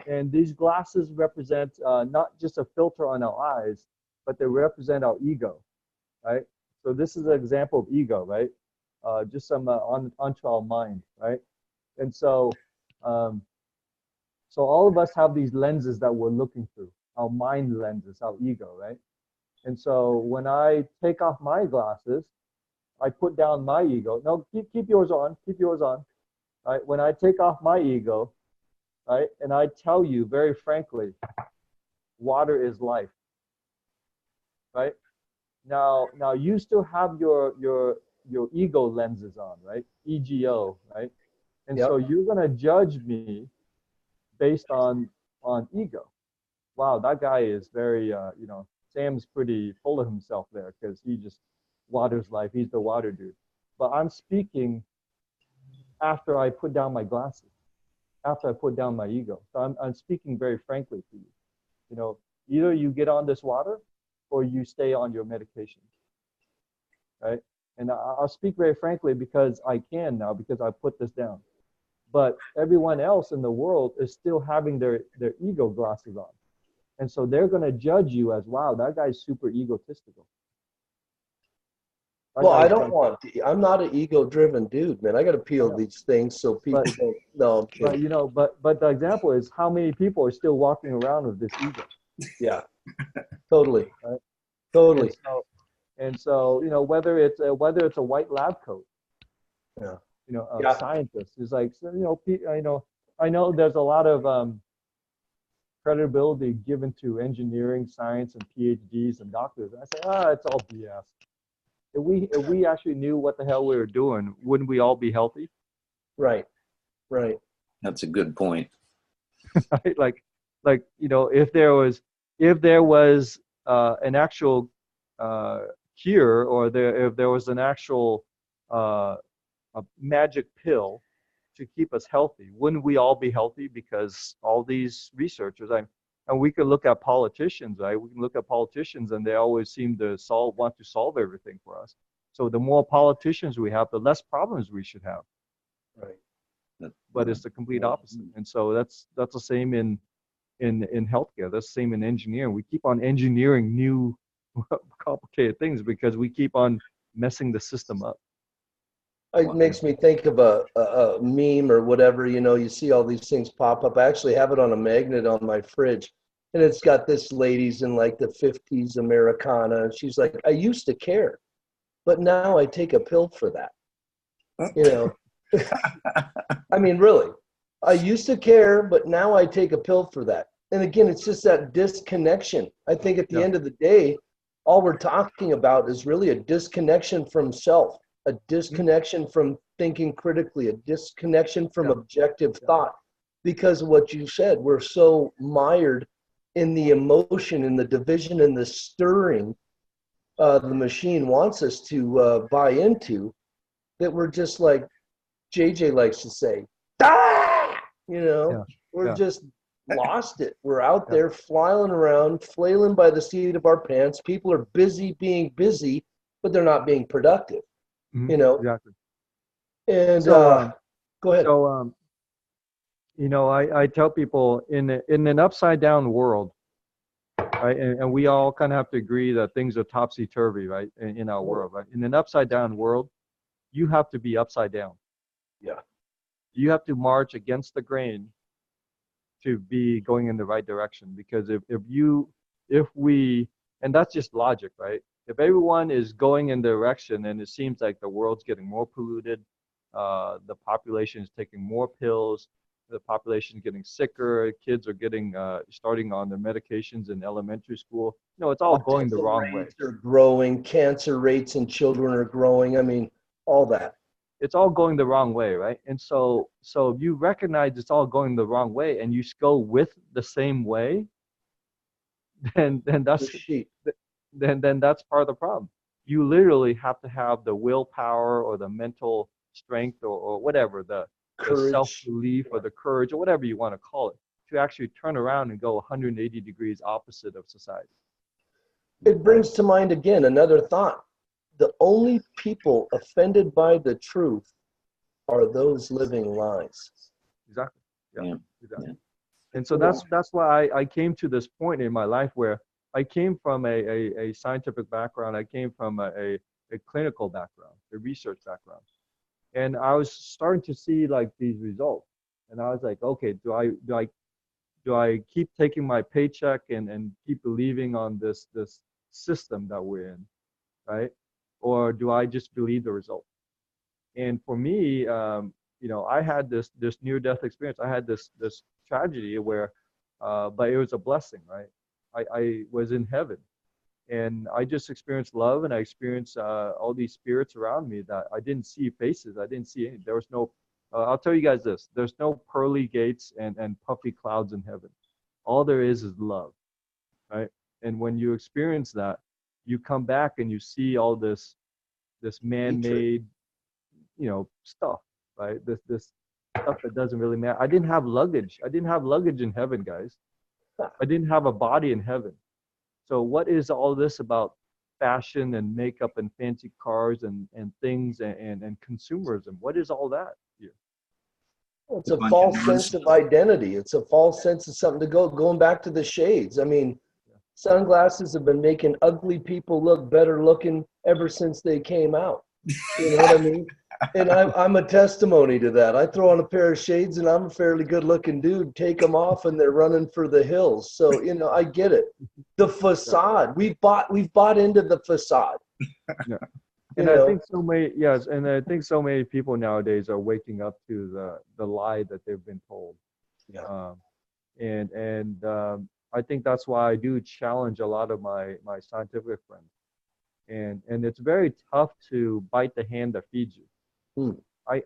And these glasses represent not just a filter on our eyes, but they represent our ego, right? So this is an example of ego, right? Just some onto our mind, right? And um, so all of us have these lenses that we're looking through, our mind lenses, our ego, right? And so when I take off my glasses, I put down my ego. No, keep yours on, keep yours on, right? When I take off my ego, right, and I tell you very frankly, water is life, right? Now you still have your ego lenses on, right? EGO, right? And Yep. so you're gonna judge me based on ego. Wow, that guy is very, Sam's pretty full of himself there because he just waters life. He's the water dude. But I'm speaking after I put down my glasses, after I put down my ego. So I'm speaking very frankly to you. You know, either you get on this water or you stay on your medication, right? And I'll speak very frankly because I can now because I put this down. But everyone else in the world is still having their ego glasses on. And so they're going to judge you as, wow, that guy's super egotistical. Well, I don't want to. I'm not an ego-driven dude, man. I got to peel these things so people don't. No, I'm kidding. But but the example is how many people are still walking around with this ego. Yeah, totally, right? Totally. And so whether it's a white lab coat, yeah, a scientist is like, I know there's a lot of credibility given to engineering, science, and PhDs and doctors. And I say, it's all BS. If we actually knew what the hell we were doing, wouldn't we all be healthy? Right. That's a good point. Right? Like if there was an actual cure, or if there was an actual a magic pill to keep us healthy, wouldn't we all be healthy? Because all these researchers, and we could look at politicians, right? We can look at politicians, and they always seem to want to solve everything for us. So the more politicians we have, the less problems we should have. Right. But it's the complete opposite. And so that's the same in healthcare. That's the same in engineering. We keep on engineering new complicated things because we keep on messing the system up. It makes me think of a meme or whatever, you see all these things pop up. I actually have it on a magnet on my fridge, and it's got this lady's in like the 50s Americana, and she's like, I used to care, but now I take a pill for that. I mean, really, I used to care, but now I take a pill for that. And again, it's just that disconnection. I think at the end of the day, all we're talking about is really a disconnection from self, a disconnection from thinking critically, a disconnection from objective thought. Because of what you said, we're so mired in the emotion, in the division, in the stirring the machine wants us to buy into, that we're just like JJ likes to say, we're just lost it. We're out there flailing around, flailing by the seat of our pants. People are busy being busy, but they're not being productive. Exactly. And go ahead. So I tell people in an upside down world, right? And we all kind of have to agree that things are topsy turvy, right? In our world, right? In an upside down world, you have to be upside down. Yeah. You have to march against the grain to be going in the right direction. Because if we, and that's just logic, right? If everyone is going in the direction and it seems like the world's getting more polluted, the population is taking more pills, the population is getting sicker, kids are getting starting on their medications in elementary school. It's all going the wrong way. Rates are growing, cancer rates in children are growing. I mean, all that. It's all going the wrong way, right? And so if you recognize it's all going the wrong way and you go with the same way, then that's then that's part of the problem. You literally have to have the willpower or the mental strength or whatever, the self-belief or the courage or whatever you want to call it, to actually turn around and go 180 degrees opposite of society. It brings to mind again another thought. The only people offended by the truth are those living lies. Exactly. Yeah. Yeah. Exactly. Yeah. And so that's why I came to this point in my life where I came from a scientific background. I came from a clinical background, a research background. And I was starting to see like these results. And I was like, okay, do I keep taking my paycheck and keep believing on this system that we're in, right? Or do I just believe the result? And for me, I had this near death experience. I had this tragedy where, but it was a blessing, right? I was in heaven, and I just experienced love, and I experienced all these spirits around me that I didn't see faces. I didn't see any. There was no. I'll tell you guys this: there's no pearly gates and puffy clouds in heaven. All there is love, right? And when you experience that, you come back and you see all this man-made stuff, right? This stuff that doesn't really matter. I didn't have luggage. I didn't have luggage in heaven, guys. I didn't have a body in heaven. So what is all this about fashion and makeup and fancy cars and things and consumerism? What is all that here? Well, it's A a bunch of false sense nonsense. of identity. It's a false sense of something to going back to the shades. I mean, sunglasses have been making ugly people look better looking ever since they came out. You know what I mean? And I'm a testimony to that. I throw on a pair of shades and I'm a fairly good looking dude. Take them off and they're running for the hills. So, I get it. The Yeah. facade. We've bought into the facade. Yeah. You And I know, think so many people nowadays are waking up to the lie that they've been told. yeah. Um, and I think that's why I do challenge a lot of my scientific friends. And it's very tough to bite the hand that feeds you. Hmm.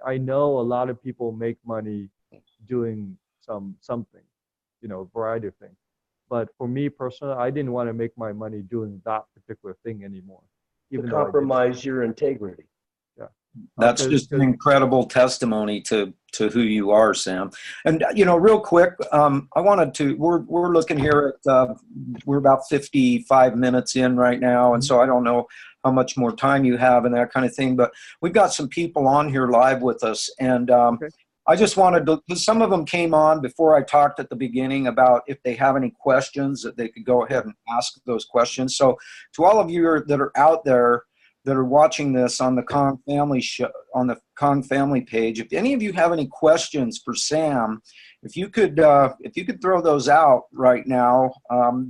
I know a lot of people make money doing something, variety of things. But for me personally, I didn't want to make my money doing that particular thing anymore, To even though I did. compromise your integrity. Yeah. That's Because just an incredible testimony to who you are, Sam. And real quick, I wanted to. We're looking here at we're about 55 minutes in right now, and so I don't know how much more time you have and that kind of thing. But we've got some people on here live with us, and okay. I just wanted to. Some of them came on before I talked at the beginning about if they have any questions that they could go ahead and ask those questions. So to all of you that are out there that are watching this on the Kong family show, on the Kong family page, if any of you have any questions for Sam, if you could throw those out right now,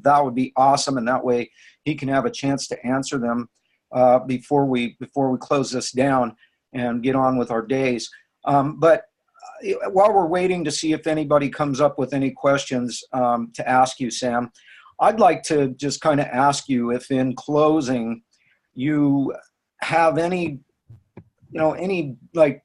that would be awesome, and that way he can have a chance to answer them before we close this down and get on with our days. But while we're waiting to see if anybody comes up with any questions to ask you, Sam, I'd like to just kind of ask you if in closing you have any like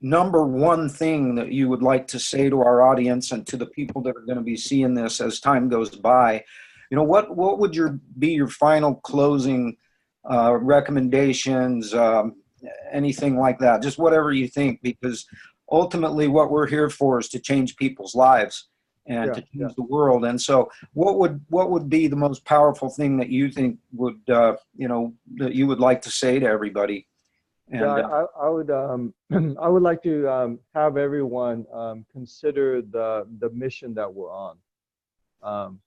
number one thing that you would like to say to our audience and to the people that are going to be seeing this as time goes by. What would be your final closing recommendations, anything like that, just whatever you think, because ultimately what we're here for is to change people's lives and Yeah, to yeah. change the world. And so what would be the most powerful thing that you think would that you would like to say to everybody? Yeah, And I would I would like to have everyone consider the mission that we're on. Um,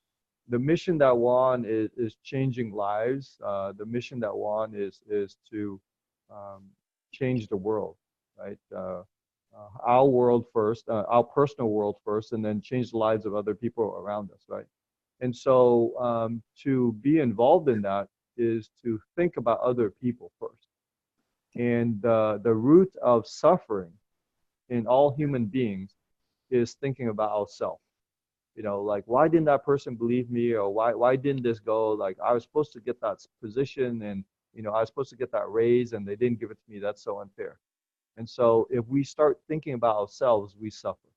the mission that we're on is changing lives. The mission that we're on is to um, change the world, right? Our world first, our personal world first, and then change the lives of other people around us, right? And so to be involved in that is to think about other people first. And the root of suffering in all human beings is thinking about ourselves. Like, why didn't that person believe me, or why didn't this go? Like, I was supposed to get that position, and I was supposed to get that raise, and they didn't give it to me. That's so unfair. And so if we start thinking about ourselves, we suffer.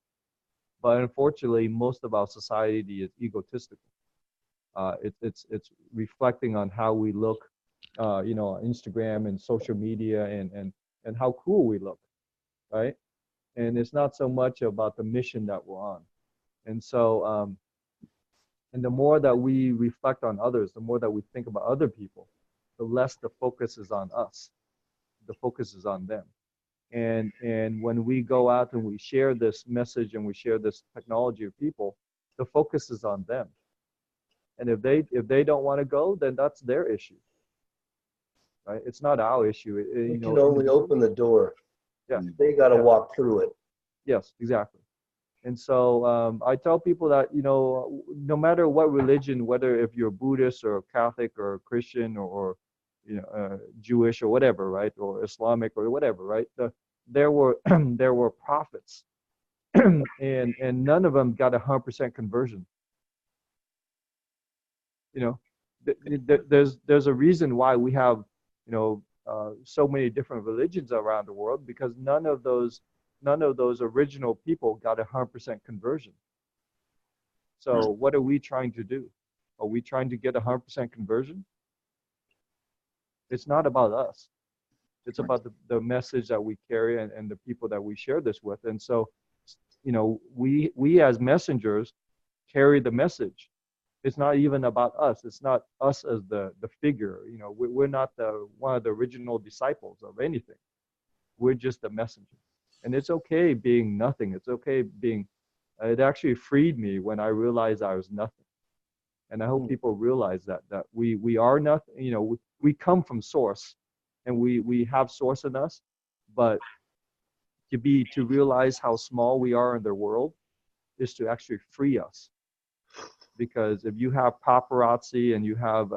But unfortunately, most of our society is egotistical. It's reflecting on how we look, on Instagram and social media, and how cool we look, right? And it's not so much about the mission that we're on. And so, and the more that we reflect on others, the more that we think about other people, the less the focus is on us. The focus is on them. And when we go out and we share this message and we share this technology with people, the focus is on them. And if they don't want to go, then that's their issue, right? It's not our issue. We can only open the door. Yeah. They got to Yeah. walk through it. Yes, exactly. And so I tell people that, no matter what religion, whether if you're Buddhist or Catholic or Christian or Jewish or whatever, right, or Islamic or whatever, right, there were there were prophets, and none of them got 100% conversion. There's a reason why we have so many different religions around the world, because none of those original people got 100% conversion. So what are we trying to do? Are we trying to get 100% conversion? It's not about us. It's about the message that we carry and the people that we share this with. And so, we as messengers carry the message. It's not even about us. It's not us as the figure. We're not one of the original disciples of anything. We're just the messenger. And it's okay being nothing. It's okay being, it actually freed me when I realized I was nothing. And I hope people realize that we are nothing. We come from source, and we have source in us, but to realize how small we are in the world is to actually free us. Because if you have paparazzi and you have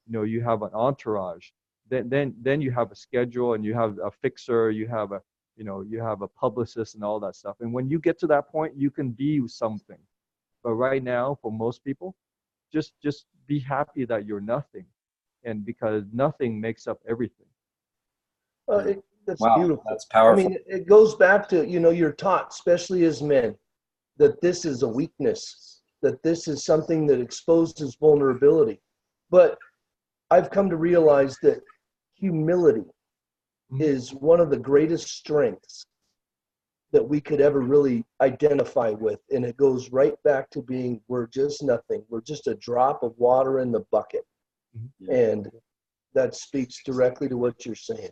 you have an entourage, then you have a schedule and you have a fixer, you have a publicist and all that stuff. And when you get to that point, you can be something. But right now, for most people, just be happy that you're nothing, and because nothing makes up everything. That's wow, beautiful. That's powerful. I mean, it goes back to, you're taught, especially as men, that this is a weakness, that this is something that exposes vulnerability. But I've come to realize that humility is one of the greatest strengths that we could ever really identify with. And it goes right back to being, we're just nothing. We're just a drop of water in the bucket. And that speaks directly to what you're saying.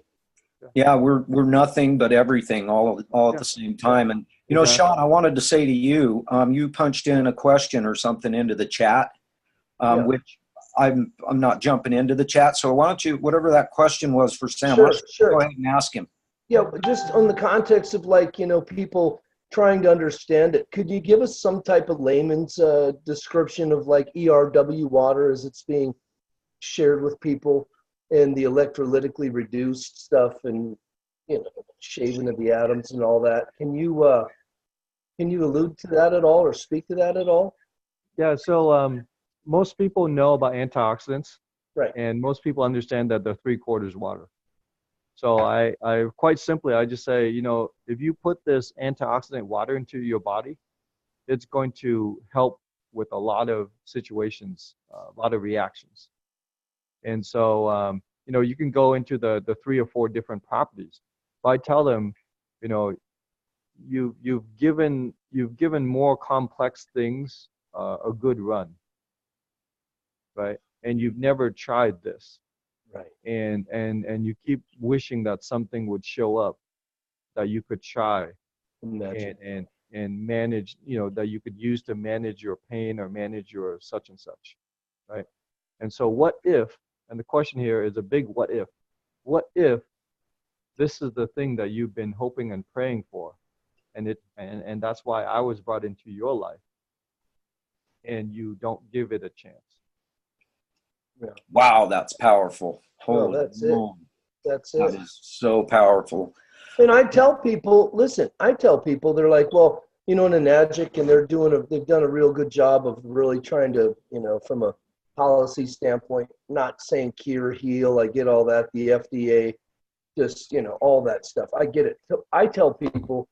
Yeah, we're nothing but everything all at the same time. And Sean, I wanted to say to you, you punched in a question or something into the chat, which I'm not jumping into the chat. So why don't you, whatever that question was for Sam, sure. Go ahead and ask him. Yeah, just on the context of people trying to understand it, could you give us some type of layman's description of ERW water as it's being shared with people, and the electrolytically reduced stuff, and shaving of the atoms and all that? Can you allude to that at all, or speak to that at all? Yeah. So most people know about antioxidants, right? And most people understand that they're 3/4 water. So I quite simply, I just say, if you put this antioxidant water into your body, it's going to help with a lot of situations, a lot of reactions. And so, you can go into the 3 or 4 different properties. But I tell them, you've given more complex things a good run, right? And you've never tried this. Right. And you keep wishing that something would show up that you could try and manage, that you could use to manage your pain or manage your such and such, right? And so what if, and the question here is a big what if this is the thing that you've been hoping and praying for, and that's why I was brought into your life, and you don't give it a chance. Yeah. Wow, that's powerful. Holy that's Lord. That's it. That is so powerful. And I tell people, they're like, well, in Enagic, and they've done a real good job of really trying to, from a policy standpoint, not saying cure, heal. I get all that. The FDA, just, all that stuff. I get it. So I tell people,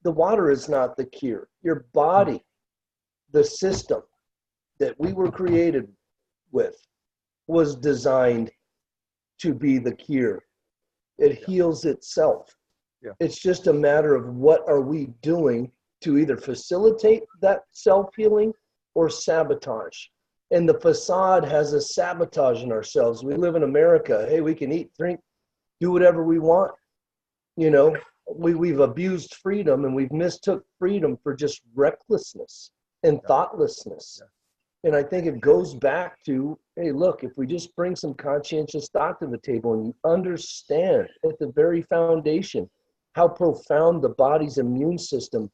the water is not the cure. Your body, the system that we were created with, was designed to be the cure. It heals itself. Yeah. It's just a matter of what are we doing to either facilitate that self-healing or sabotage. And the facade has a sabotage in ourselves. We live in America. Hey, we can eat, drink, do whatever we want. You know, we've abused freedom, and we've mistook freedom for just recklessness and thoughtlessness. And I think it goes back to, hey, look, if we just bring some conscientious thought to the table and you understand at the very foundation how profound the body's immune system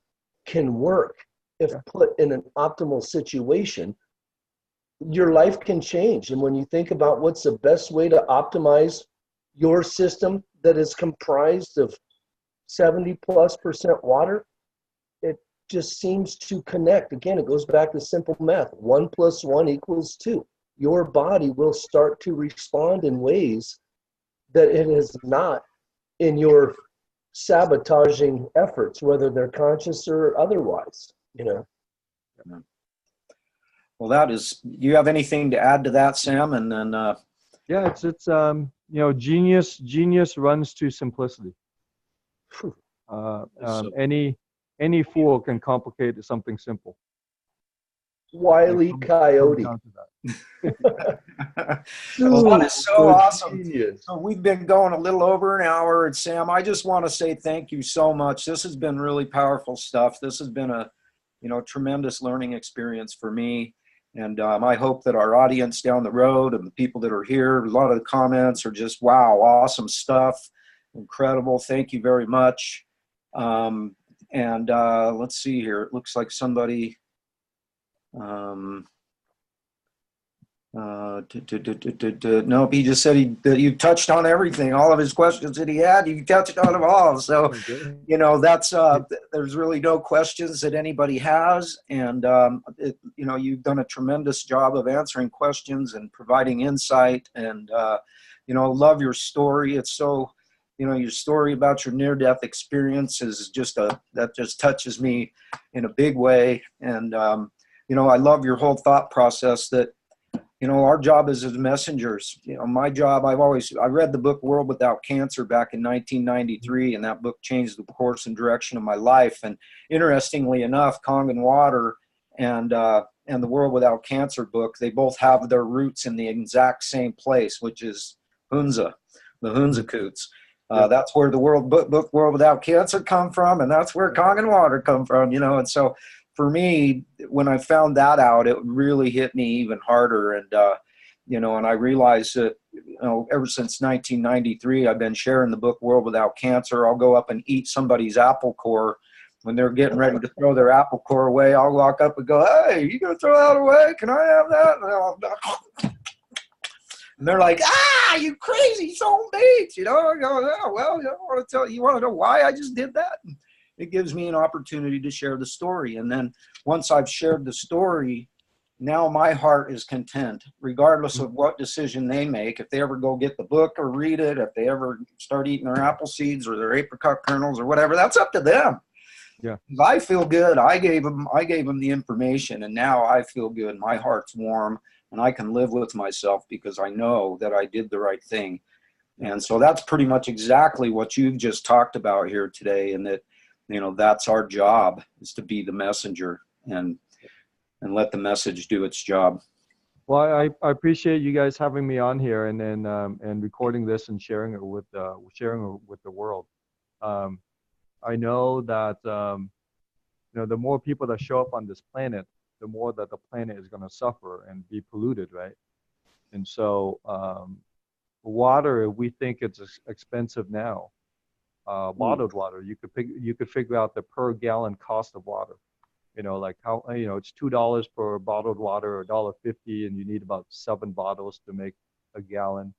can work if put in an optimal situation, your life can change. And when you think about what's the best way to optimize your system that is comprised of 70+% water, it just seems to connect. Again, it goes back to simple math. 1 + 1 = 2. Your body will start to respond in ways that it is not in your sabotaging efforts, whether they're conscious or otherwise, you know. Well, that is, you have anything to add to that, Sam? And then Yeah, it's you know, genius runs to simplicity. Any fool can complicate something simple. Wile E. Coyote. Well, that is so awesome. Genius. So we've been going a little over an hour, and Sam, I just want to say thank you so much. This has been really powerful stuff. This has been a, you know, tremendous learning experience for me. And I hope that our audience down the road and the people that are here, a lot of the comments are just, wow, awesome stuff. Incredible. Thank you very much. And let's see here. It looks like somebody, nope, he just said that you touched on everything, all of his questions that he had, you touched on them all. So, you know, that's, there's really no questions that anybody has. And, you know, you've done a tremendous job of answering questions and providing insight. And, you know, love your story. It's so, you know, your story about your near-death experience is just that just touches me in a big way. And, you know, I love your whole thought process that, you know, our job is as messengers. You know, my job, I read the book World Without Cancer back in 1993, and that book changed the course and direction of my life. And interestingly enough, Kangen Water and the World Without Cancer book, they both have their roots in the exact same place, which is Hunza, the Hunza Coots. That's where the book World Without Cancer come from, and that's where Kangen Water come from, you know. And so for me, when I found that out, it really hit me even harder. And, you know, and I realized that, you know, ever since 1993, I've been sharing the book World Without Cancer. I'll go up and eat somebody's apple core. When they're getting ready to throw their apple core away, I'll walk up and go, hey, you going to throw that away? Can I have that? And they're like, you crazy soul beats, you know. I go, oh, well, I want to tell you, want to know why I just did that? And it gives me an opportunity to share the story. And then once I've shared the story, now my heart is content, regardless of what decision they make. If they ever go get the book or read it, if they ever start eating their apple seeds or their apricot kernels or whatever, that's up to them. Yeah. I feel good. I gave them the information, and now I feel good. My heart's warm, and I can live with myself because I know that I did the right thing. And so that's pretty much exactly what you've just talked about here today. And that, you know, that's our job, is to be the messenger and let the message do its job. Well, I appreciate you guys having me on here and then and recording this and sharing it with the world. I know that you know, the more people that show up on this planet, the more that the planet is going to suffer and be polluted, right? And so water, we think it's expensive now. Bottled water, you could figure out the per gallon cost of water. You know, like how, you know, it's $2 per bottled water or $1.50, and you need about 7 bottles to make a gallon.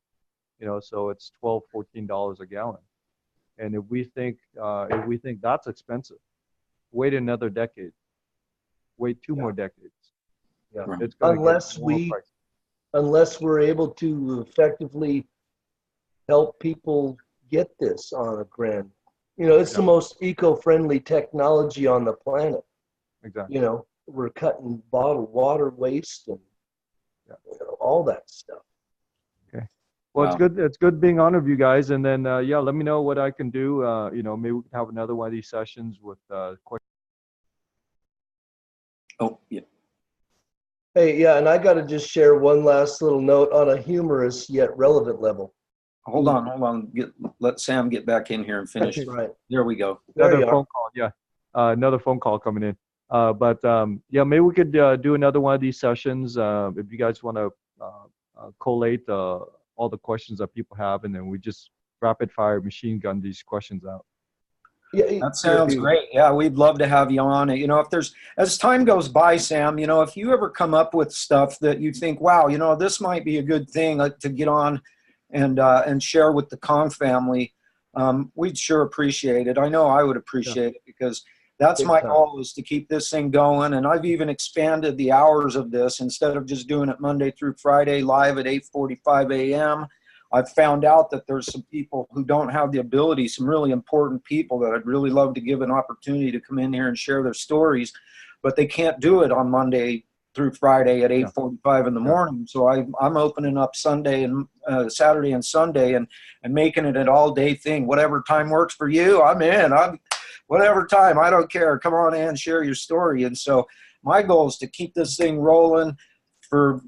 You know, so it's $12, $14 a gallon. And if we think that's expensive, wait another decade, wait 2 more decades. Yeah, it's going unless we're able to effectively help people get this on a grand, you know, it's the most eco-friendly technology on the planet. Exactly. You know, we're cutting bottled water waste and you know, all that stuff. Okay. Well, wow. It's good being on with you guys. And then, yeah, let me know what I can do. You know, maybe we can have another one of these sessions with questions. Oh, yeah. Hey, yeah, and I got to just share one last little note on a humorous yet relevant level. Hold on. Let Sam get back in here and finish. That's right. There we go. Another phone call, yeah. Another phone call coming in. Yeah, maybe we could do another one of these sessions if you guys want to collate all the questions that people have, and then we just rapid fire machine gun these questions out. Yeah, That sounds great. Yeah, we'd love to have you on. You know, if there's, as time goes by, Sam, you know, if you ever come up with stuff that you think, wow, you know, this might be a good thing to get on and share with the Kong family, we'd sure appreciate it. I know I would appreciate it, because that's Big my time. goal, is to keep this thing going. And I've even expanded the hours of this. Instead of just doing it Monday through Friday live at 8:45 a.m., I've found out that there's some people who don't have the ability, some really important people that I'd really love to give an opportunity to come in here and share their stories, but they can't do it on Monday through Friday at 8:45 in the morning. So I'm opening up Sunday and Saturday and Sunday, and making it an all-day thing. Whatever time works for you, I'm in. Whatever time, I don't care. Come on in, share your story. And so my goal is to keep this thing rolling for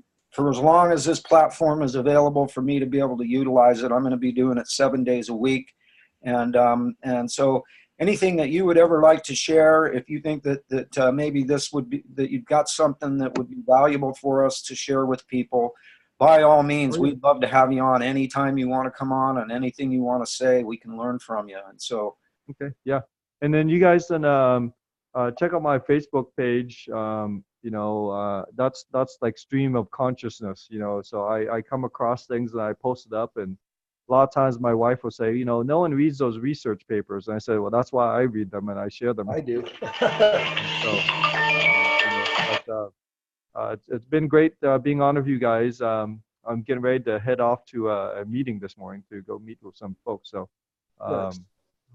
as long as this platform is available for me to be able to utilize it. I'm going to be doing it 7 days a week. And so anything that you would ever like to share, if you think that maybe this would be, that you've got something that would be valuable for us to share with people, by all means, we'd love to have you on anytime you want to come on, and anything you want to say, we can learn from you. And so, okay, yeah. And then you guys can check out my Facebook page. You know, that's like stream of consciousness, you know. So I come across things and I post it up, and a lot of times my wife will say, you know, no one reads those research papers. And I say, well, that's why I read them and I share them. I do. So, you know, it's been great being on with you guys. I'm getting ready to head off to a meeting this morning to go meet with some folks. So Nice.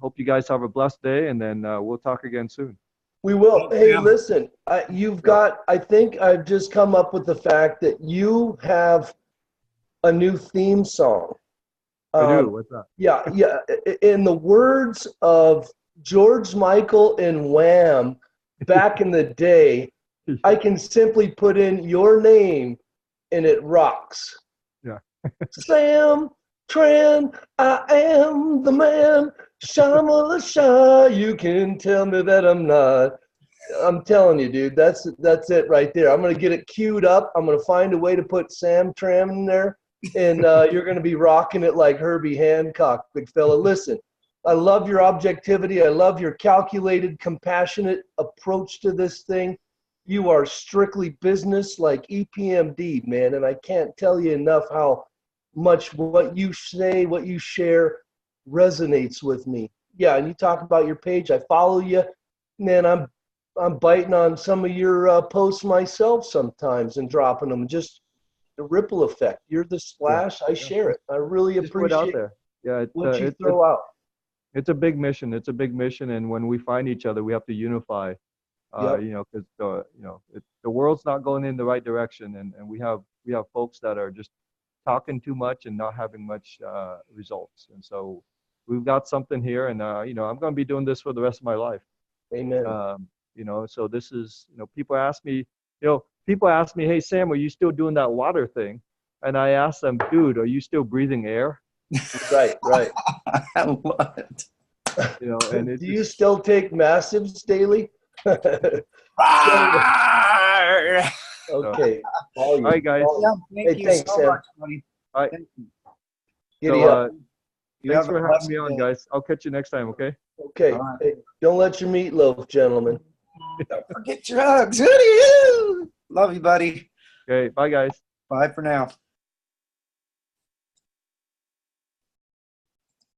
hope you guys have a blessed day, and then we'll talk again soon. We will. Hey, listen, I think I've just come up with the fact that you have a new theme song. I do. What's that? Yeah. In the words of George Michael and Wham back in the day, I can simply put in your name and it rocks. Yeah. Sam Tran, I am the man. Shamala Shah, you can tell me that I'm not. I'm telling you, dude, that's it right there. I'm going to get it queued up. I'm going to find a way to put Sam Tran in there, and you're going to be rocking it like Herbie Hancock, big fella. Listen, I love your objectivity. I love your calculated, compassionate approach to this thing. You are strictly business, like EPMD, man, and I can't tell you enough how much what you say, what you share resonates with me. Yeah, and you talk about your page. I follow you. Man, I'm biting on some of your posts myself sometimes and dropping them. Just the ripple effect. You're the splash. I share it. I really Just put it out appreciate there. Yeah, what you throw out. It's a big mission. It's a big mission, and when we find each other, we have to unify. Yep. You know, because the world's not going in the right direction, and we have folks that are just talking too much and not having much results. And so we've got something here, and you know, I'm going to be doing this for the rest of my life. Amen. You know, so this is, you know, people ask me, hey, Sam, are you still doing that water thing? And I ask them, dude, are you still breathing air? Right. I love it. You know, and do you still take massives daily? Okay. All right, guys. Thank you thanks, so Sam. much, buddy. All right. Giddy So, up. thanks for having me on, guys. I'll catch you next time, okay? Okay. All right. Hey, don't let your meatloaf, gentlemen. Don't forget your hugs. Love you, buddy. Okay, bye, guys. Bye for now.